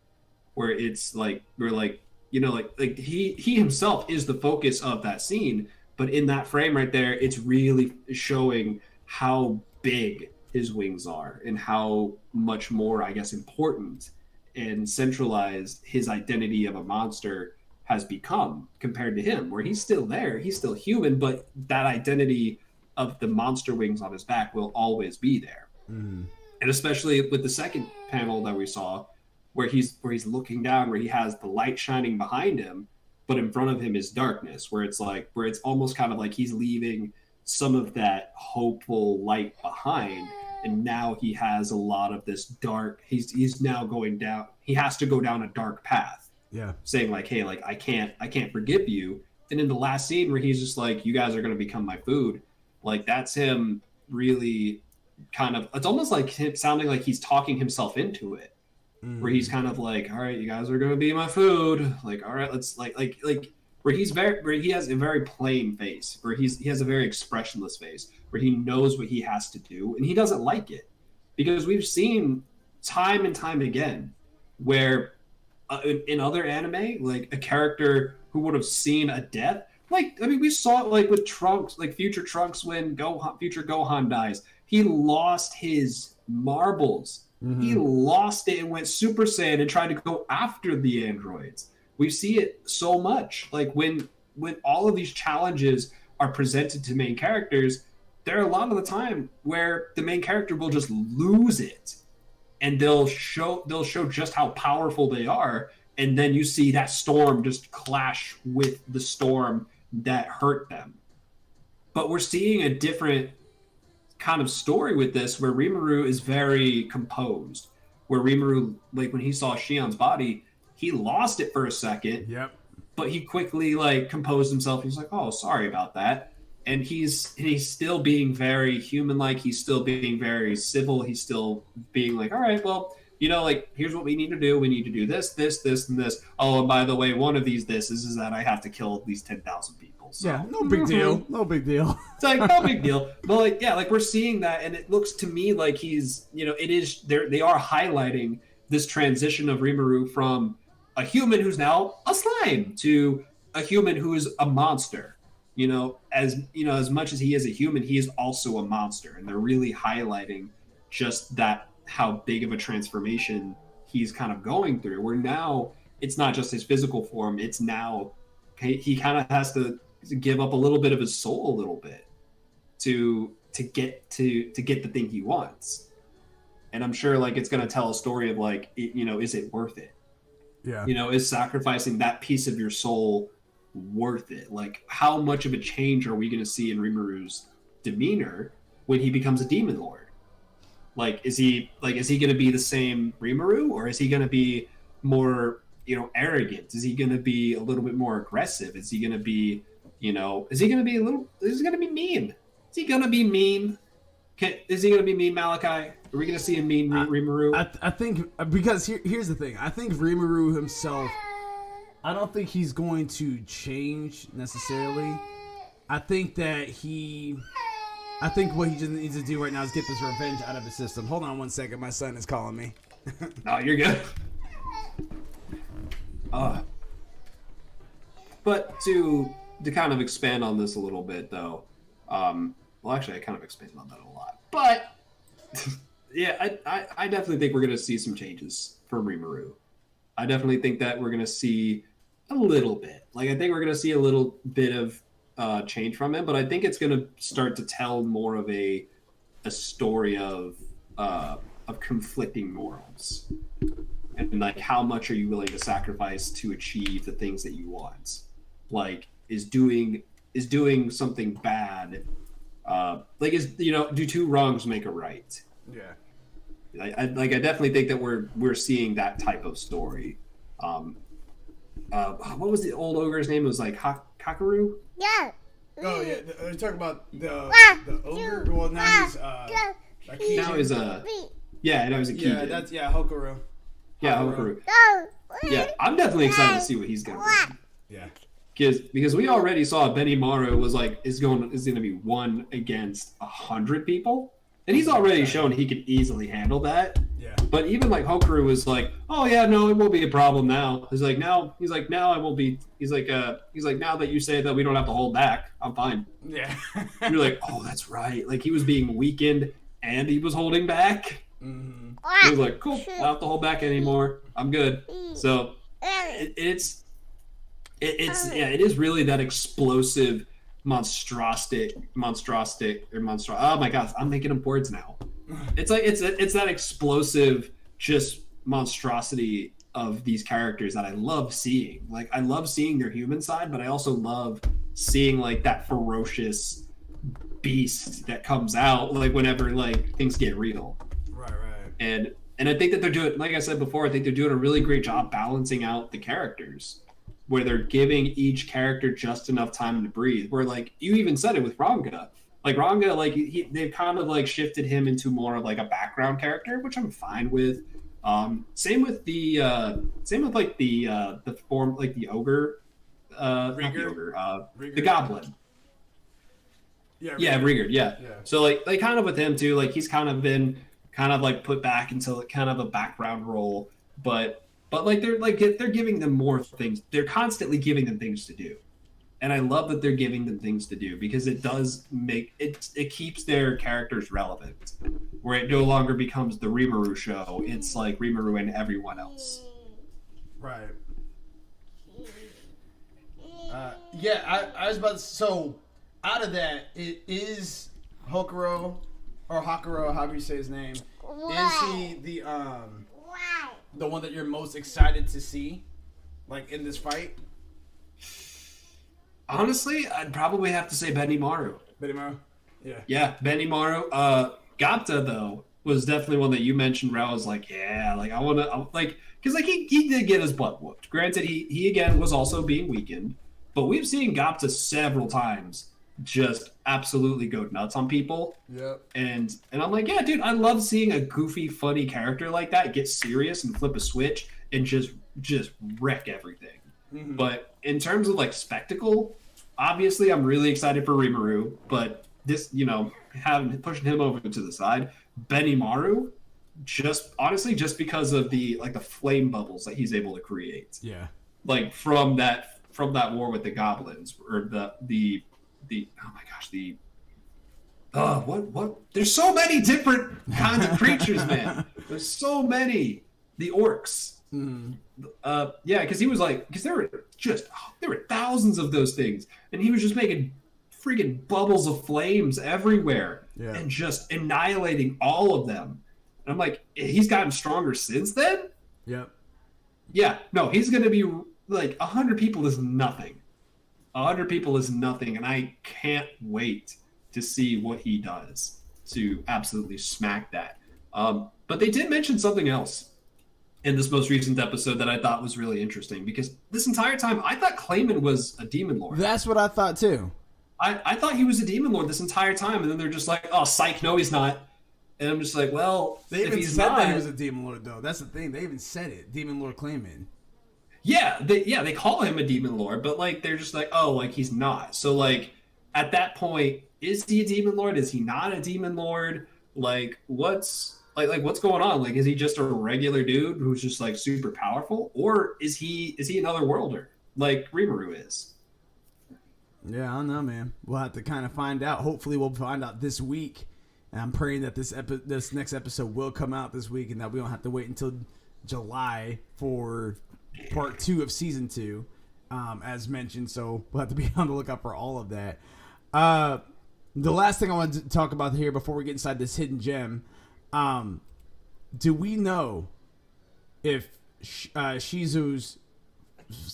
where it's like we're like, you know, like he himself is the focus of that scene, but in that frame right there, it's really showing how big his wings are and how much more, I guess, important and centralized his identity of a monster has become compared to him, where he's still there, he's still human, but that identity of the monster wings on his back will always be there. Mm-hmm. And especially with the second panel that we saw, where he's looking down, where he has the light shining behind him, but in front of him is darkness, where it's almost kind of like he's leaving some of that hopeful light behind, and now he has a lot of this dark. He's now going down. He has to go down a dark path. Yeah, saying like, hey, like I can't forgive you. And in the last scene where he's just like, you guys are going to become my food, like that's him really kind of, it's almost like him sounding like he's talking himself into it, where he's kind of like, all right, you guys are going to be my food, like, all right, let's like where he has a very plain face, where he has a very expressionless face, where he knows what he has to do and he doesn't like it, because we've seen time and time again where in other anime, like a character who would have seen a death, like, I mean, we saw it like with Trunks, like future Trunks, when future Gohan dies, he lost his marbles. Mm-hmm. He lost it and went Super Saiyan and tried to go after the androids. We see it so much. Like when all of these challenges are presented to main characters, there are a lot of the time where the main character will just lose it and they'll show just how powerful they are, and then you see that storm just clash with the storm that hurt them. But we're seeing a different kind of story with this, where Rimuru is very composed. Where Rimuru, like when he saw Shion's body, he lost it for a second. Yep. But he quickly like composed himself. He's like, "Oh, sorry about that." And he's still being very human-like. He's still being very civil. He's still being like, "All right, well, like, here's what we need to do. We need to do this, this, this, and this. Oh, and by the way, one of these is that I have to kill at least 10,000 people." So. Yeah, no big deal. No big deal. It's like, no big deal. But like, yeah, like we're seeing that, and it looks to me like he's, it is, they are highlighting this transition of Rimuru from a human who's now a slime to a human who is a monster. As much as he is a human, he is also a monster, and they're really highlighting just that, how big of a transformation he's kind of going through. Where now it's not just his physical form; it's now he kind of has to give up a little bit of his soul, a little bit, to get the thing he wants. And I'm sure like it's going to tell a story of like, is it worth it? Yeah. Is sacrificing that piece of your soul worth it? Like, how much of a change are we going to see in Rimuru's demeanor when he becomes a demon lord? Like, is he going to be the same Rimuru, or is he going to be more, arrogant? Is he going to be a little bit more aggressive? Is he going to be, is he going to be mean? Is he going to be mean? Is he going to be mean, Malachi? Are we going to see a mean Rimuru? I think, because here's the thing. I think Rimuru himself, I don't think he's going to change necessarily. I think what he just needs to do right now is get this revenge out of his system. Hold on one second. My son is calling me. No, you're good. But to kind of expand on this a little bit, though, well, actually, I kind of expanded on that a lot. But yeah, I definitely think we're going to see some changes from Rimuru. I definitely think that we're going to see a little bit. Like, I think we're going to see a little bit of change from him, but I think it's going to start to tell more of a story of conflicting morals, and like, how much are you willing to sacrifice to achieve the things that you want? Like, is doing something bad, do two wrongs make a right? Yeah. I definitely think that we're seeing that type of story. What was the old ogre's name? It was like Kakaru? Yeah. Oh yeah, are you talking about the ogre? Well, now he's now he's a kid. Yeah, that's Hokaru. Yeah, Hokaru. Yeah, I'm definitely excited to see what he's gonna bring. Yeah. Because we already saw Benimaru is going to be 1 against 100 people, and he's already shown he can easily handle that. Yeah. But even like Hokaru was like, "Oh yeah, no, it won't be a problem now." He's like, now I won't be. He's like, now that you say that we don't have to hold back, I'm fine. Yeah. You're like, oh, that's right. Like, he was being weakened and he was holding back. Mm-hmm. He was like, cool, I don't have to hold back anymore. I'm good. So it is really that explosive monstrosity. Oh my gosh, I'm making up words now. It's like it's that explosive just monstrosity of these characters that I love seeing. Like, I love seeing their human side, but I also love seeing like that ferocious beast that comes out like whenever like things get real. Right. And I think that they're doing, like I said before, I think they're doing a really great job balancing out the characters, where they're giving each character just enough time to breathe. Where, like, you even said it with Ranga. Like, Ranga, like, they've kind of like shifted him into more of like a background character, which I'm fine with. Same with the form, like the ogre, not the ogre, the goblin. Yeah, Rigard. Yeah. So like kind of with him too, like he's kind of been like put back into kind of a background role, but like they're giving them more things. They're constantly giving them things to do, and I love that they're giving them things to do, because it does make it keeps their characters relevant, where it no longer becomes the Rimuru show. It's like Rimuru and everyone else. Right. I was about to, so out of that, it is Hokuro or Hakuro, however you say his name, is he the one that you're most excited to see, like in this fight? Honestly, I'd probably have to say Benimaru. Benimaru? Yeah. Yeah, Benimaru. Gapta though was definitely one that you mentioned where I was like, yeah, like I want to like because like he did get his butt whooped. Granted, he again was also being weakened, but we've seen Gapta several times just absolutely go nuts on people. Yep. And I'm like, yeah, dude, I love seeing a goofy, funny character like that get serious and flip a switch and just wreck everything. Mm-hmm. But in terms of like spectacle, obviously I'm really excited for Rimuru, but this, pushing him over to the side, Benimaru, just because of the flame bubbles that he's able to create. Yeah. Like from that war with the goblins or the oh my gosh, what there's so many different kinds of creatures, man. There's so many. The orcs. Mm. Because he was because there were thousands of those things, and he was just making freaking bubbles of flames everywhere and just annihilating all of them. And I'm like, he's gotten stronger since then? Yep. Yeah, no, he's gonna be 100 people is nothing. 100 people is nothing, and I can't wait to see what he does to absolutely smack that. But they did mention something else in this most recent episode that I thought was really interesting, because this entire time I thought Clayman was a demon lord. That's what I thought too. I thought he was a demon lord this entire time, and then they're just like, oh, psych, no, he's not. And I'm just like, well, they even said that he was a demon lord, though. That's the thing. They even said it, Demon Lord Clayman. Yeah, they call him a demon lord, but they're just like, oh, he's not. So at that point, is he a demon lord? Is he not a demon lord? What's going on? Is he just a regular dude who's just super powerful, or is he another worlder like Rimuru is? Yeah, I don't know, man. We'll have to kind of find out. Hopefully, we'll find out this week. And I'm praying that this next episode will come out this week, and that we don't have to wait until July for part 2 of season 2, as mentioned. So we'll have to be on the lookout for all of that. The last thing I wanted to talk about here before we get inside this hidden gem, do we know if Shizu's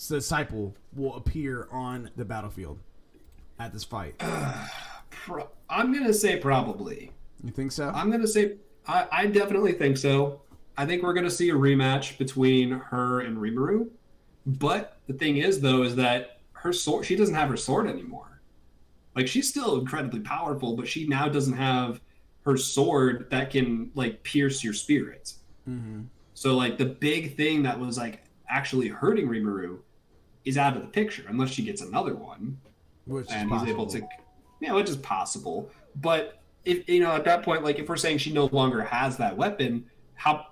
disciple will appear on the battlefield at this fight? I'm gonna say probably. You think so? I'm gonna say I definitely think so. I think we're going to see a rematch between her and Rimuru. But the thing is, though, is that her sword, she doesn't have her sword anymore. She's still incredibly powerful, but she now doesn't have her sword that can, pierce your spirit. Mm-hmm. So, the big thing that was, actually hurting Rimuru is out of the picture, unless she gets another one. Which and is he's possible. able to... Yeah, which is possible. But, if at that point, if we're saying she no longer has that weapon... How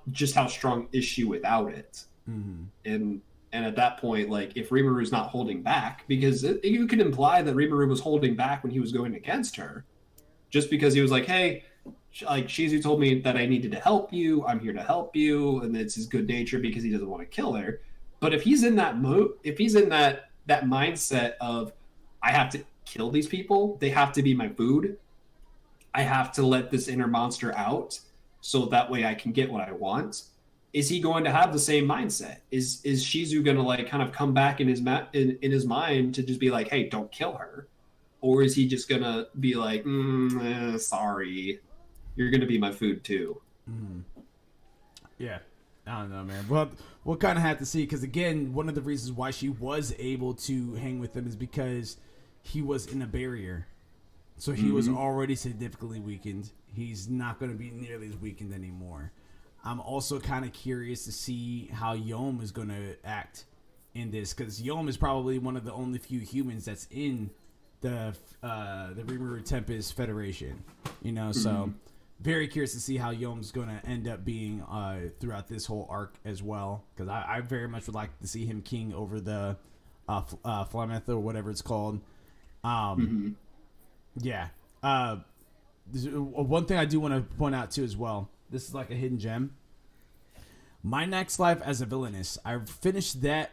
strong is she without it? Mm-hmm. And at that point, if Rimuru's not holding back, because you could imply that Rimuru was holding back when he was going against her, just because he was like, hey, Shizu told me that I needed to help you. I'm here to help you, and it's his good nature because he doesn't want to kill her. But if he's in that if he's in that mindset of I have to kill these people, they have to be my food. I have to let this inner monster out. So that way I can get what I want. Is he going to have the same mindset? Is Shizu going to kind of come back in his mind to just be like, hey, don't kill her? Or is he just going to be like, sorry, you're going to be my food too? Mm-hmm. Yeah, I don't know, man. Well, we'll kind of have to see, because again, one of the reasons why she was able to hang with him is because he was in a barrier. So he was already significantly weakened. He's not going to be nearly as weakened anymore. I'm also kind of curious to see how Yom is going to act in this, because Yom is probably one of the only few humans that's in the Rimuru Tempest Federation. So very curious to see how Yom's going to end up being throughout this whole arc as well, because I very much would like to see him king over the Flameth or whatever it's called. Yeah. One thing I do want to point out too as well. This is like a hidden gem. My Next Life as a Villainess. I finished that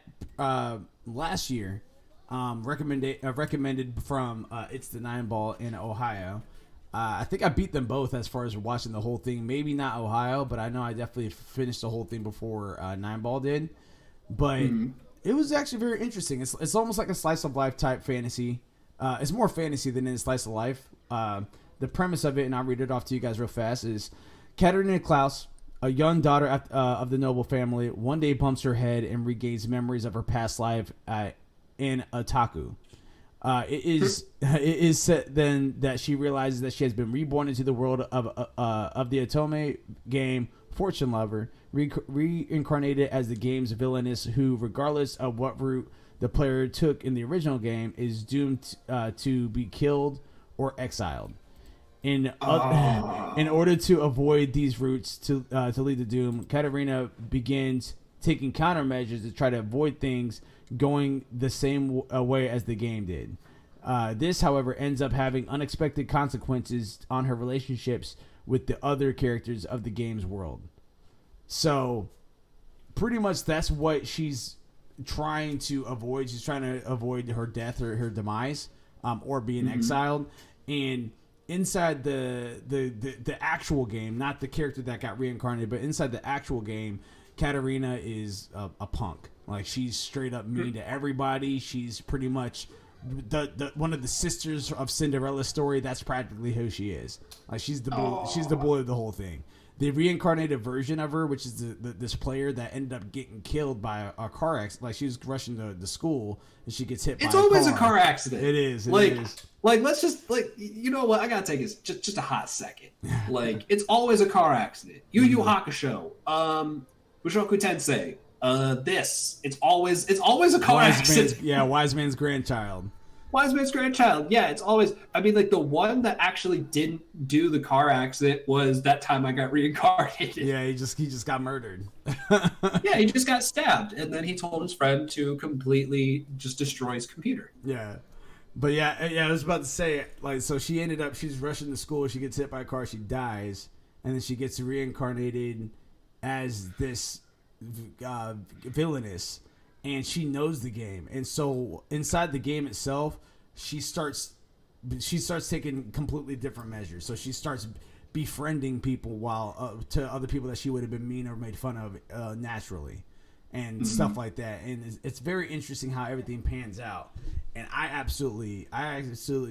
last year. Recommended from It's the Nine Ball in Ohio. I think I beat them both as far as watching the whole thing. Maybe not Ohio, but I know I definitely finished the whole thing before Nine Ball did. But it was actually very interesting. It's almost like a slice of life type fantasy. It's more fantasy than in slice of life. The premise of it, and I'll read it off to you guys real fast, is Katarina Klaus, a young daughter of the noble family, one day bumps her head and regains memories of her past life in Otaku. It is said then that she realizes that she has been reborn into the world of the Otome game Fortune Lover, reincarnated as the game's villainess, who, regardless of what route the player took in the original game, is doomed to be killed or exiled. In order to avoid these routes to lead to doom, Katarina begins taking countermeasures to try to avoid things going the same way as the game did. This, however, ends up having unexpected consequences on her relationships with the other characters of the game's world. So, pretty much that's what she's trying to avoid. She's trying to avoid her death or her demise, or being exiled. And inside the actual game, not the character that got reincarnated, but inside the actual game, Katarina is a punk. Like, she's straight up mean to everybody. She's pretty much the one of the sisters of Cinderella's story. That's practically who she is. Like, she's the bully of the whole thing. The reincarnated version of her, which is this player that ended up getting killed by a car accident. Like, she was rushing to school and she gets hit by a car. It's always a car accident. It is. Like, let's just, like, you know what? I gotta take this just a hot second. Like, it's always a car accident. Yu Yu Hakusho. Mushoku Tensei. It's always a car accident. Wise Man's Grandchild. Wise Man's Grandchild. Yeah, it's always. I mean, like, the one that actually didn't do the car accident was that time I got reincarnated. Yeah, he just got murdered. Yeah, he just got stabbed, and then he told his friend to completely just destroy his computer. Yeah. But yeah, I was about to say, like, so she's rushing to school, she gets hit by a car, she dies, and then she gets reincarnated as this villainess, and she knows the game, and so inside the game itself, she starts taking completely different measures. So she starts befriending people while to other people that she would have been mean or made fun of naturally, and stuff like that. And it's very interesting how everything pans out. And I absolutely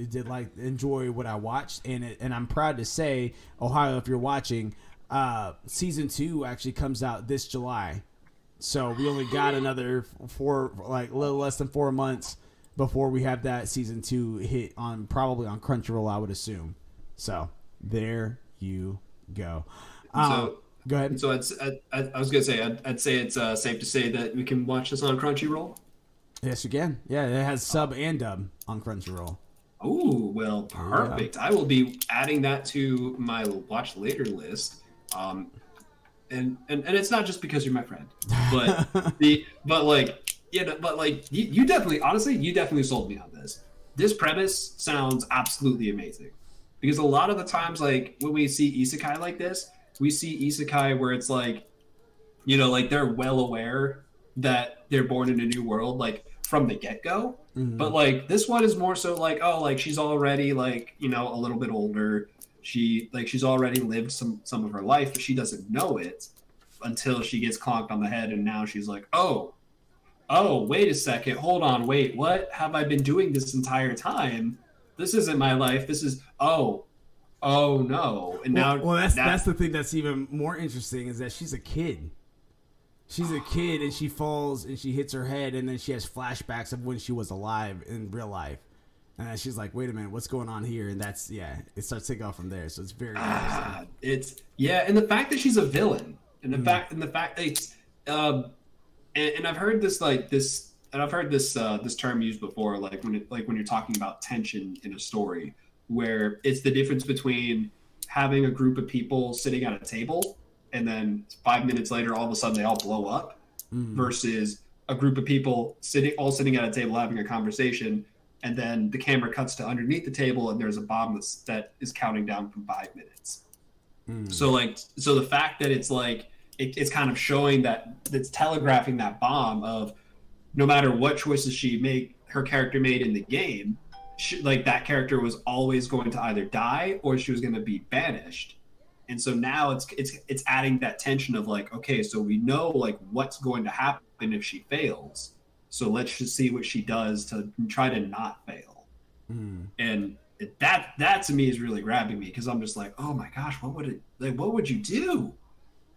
did enjoy what I watched, and I'm proud to say, Ohio, if you're watching, season 2 actually comes out this July. So we only got another a little less than 4 months before we have that season 2 hit probably on Crunchyroll, I would assume. So there you go. Go ahead. So I was gonna say I'd say it's safe to say that we can watch this on Crunchyroll. Yes, you can. Yeah, it has sub and dub on Crunchyroll. Oh, well, perfect. Yeah. I will be adding that to my watch later list. And it's not just because you're my friend, but you definitely, honestly, you definitely sold me on this. This premise sounds absolutely amazing, because a lot of the times, like, when we see isekai like this, we see isekai where it's like, you know, like, they're well aware that they're born in a new world, like, from the get-go. But, like, this one is more so like, oh, like, she's already, like, you know, a little bit older. She's already lived some of her life, but she doesn't know it until she gets clonked on the head, and now she's like, oh, wait a second, hold on, wait, what have I been doing this entire time? This isn't my life. This is oh no. And that's the thing that's even more interesting, is that she's a kid. She's a kid, and she falls and she hits her head, and then she has flashbacks of when she was alive in real life. And she's like, wait a minute, what's going on here? And that's, it starts taking off from there. So it's very interesting. And the fact that she's a villain, and the fact that it's, and I've heard this this term used before, like when you're talking about tension in a story, where it's the difference between having a group of people sitting at a table, and then 5 minutes later, all of a sudden they all blow up, versus a group of people sitting at a table having a conversation, and then the camera cuts to underneath the table, and there's a bomb that is counting down from 5 minutes. So the fact that it's like it's kind of showing that it's telegraphing that bomb of, no matter what choices her character made in the game, like that character was always going to either die or she was going to be banished. And so now it's adding that tension of like, okay, so we know like what's going to happen if she fails. So let's just see what she does to try to not fail. And that to me is really grabbing me, because I'm just like, oh my gosh, what would you do?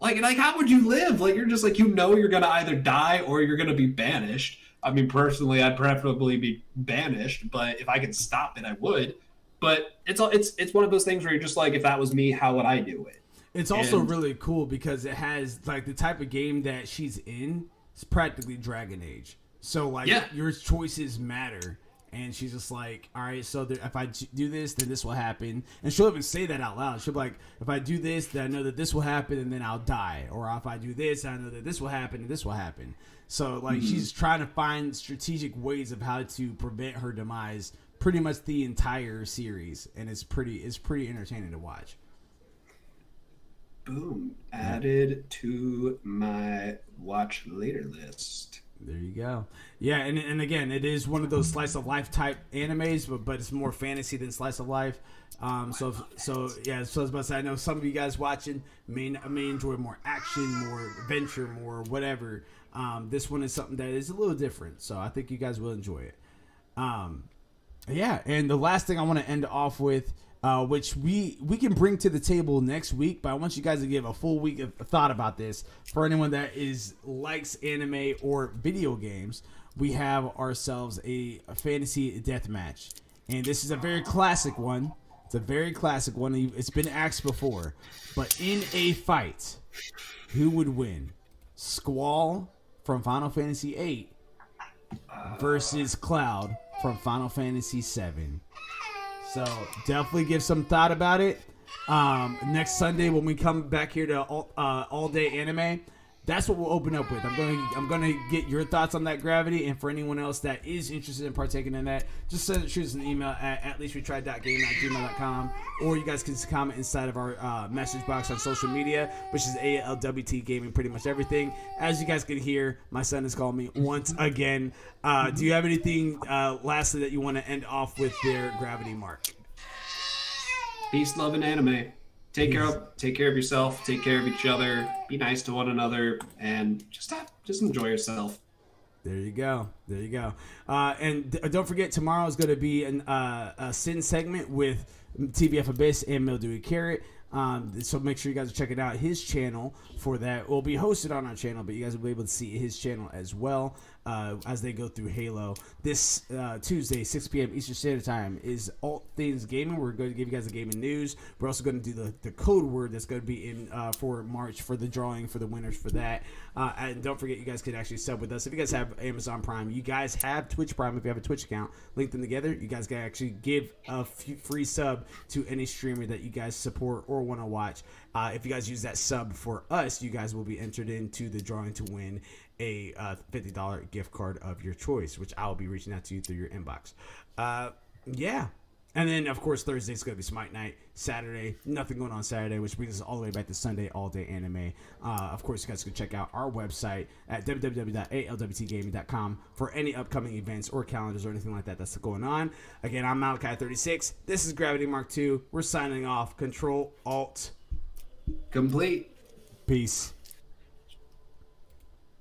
Like how would you live? Like, you're just like, you're gonna either die or you're gonna be banished. I mean, personally, I'd preferably be banished, but if I could stop it, I would. But it's one of those things where you're just like, if that was me, how would I do it? It's also really cool because it has like the type of game that she's in. It's practically Dragon Age, so like your choices matter. And she's just like, all right, so if I do this, then this will happen. And she'll even say that out loud. She'll be like, if I do this, then I know that this will happen, and then I'll die. Or if I do this, I know that this will happen, and this will happen. So like she's trying to find strategic ways of how to prevent her demise pretty much the entire series. And it's pretty entertaining to watch. Boom. Added to my watch later list. There you go. Yeah, and again, it is one of those slice of life type animes, but it's more fantasy than slice of life. So I was about to say, I know some of you guys watching may enjoy more action, more adventure, more whatever. This one is something that is a little different, so I think you guys will enjoy it. Yeah, and the last thing I want to end off with, which we can bring to the table next week, but I want you guys to give a full week of thought about this. For anyone that likes anime or video games, we have ourselves a fantasy death match, and this is a very classic one. It's a very classic one. It's been asked before, but in a fight, who would win? Squall from Final Fantasy VIII versus Cloud from Final Fantasy VII. So definitely give some thought about it. Next Sunday when we come back here to all day anime, that's what we'll open up with. I'm gonna get your thoughts on that, Gravity, and for anyone else that is interested in partaking in that, just shoot us an email at leastwetried.game@gmail.com, or you guys can comment inside of our message box on social media, which is ALWT Gaming, pretty much everything. As you guys can hear, my son has called me once again. Do you have anything lastly that you want to end off with there, Gravity-Mark? Peace, love, and anime. Take care of yourself. Take care of each other. Be nice to one another, and just enjoy yourself. There you go. And don't forget, tomorrow is going to be a Sin segment with TBF Abyss and Mildewy Carrot. So make sure you guys are checking out his channel for that. It will be hosted on our channel, but you guys will be able to see his channel as well as they go through Halo. This Tuesday, 6 p.m. Eastern Standard Time, is All Things Gaming. We're going to give you guys the gaming news. We're also going to do the code word that's going to be in for March for the drawing for the winners for that. And don't forget, you guys can actually sub with us. If you guys have Amazon Prime, you guys have Twitch Prime. If you have a Twitch account, link them together. You guys can actually give a free sub to any streamer that you guys support or want to watch. If you guys use that sub for us, you guys will be entered into the drawing to win a $50 gift card of your choice, which I'll be reaching out to you through your inbox. Yeah. And then, of course, Thursday's going to be Smite Night. Saturday, nothing going on Saturday, which brings us all the way back to Sunday, all day anime. Of course, you guys can check out our website at www.alwtgaming.com for any upcoming events or calendars or anything like that that's going on. Again, I'm Malachai36. This is Gravity-Mark 2. We're signing off. Control, Alt, Complete. Peace.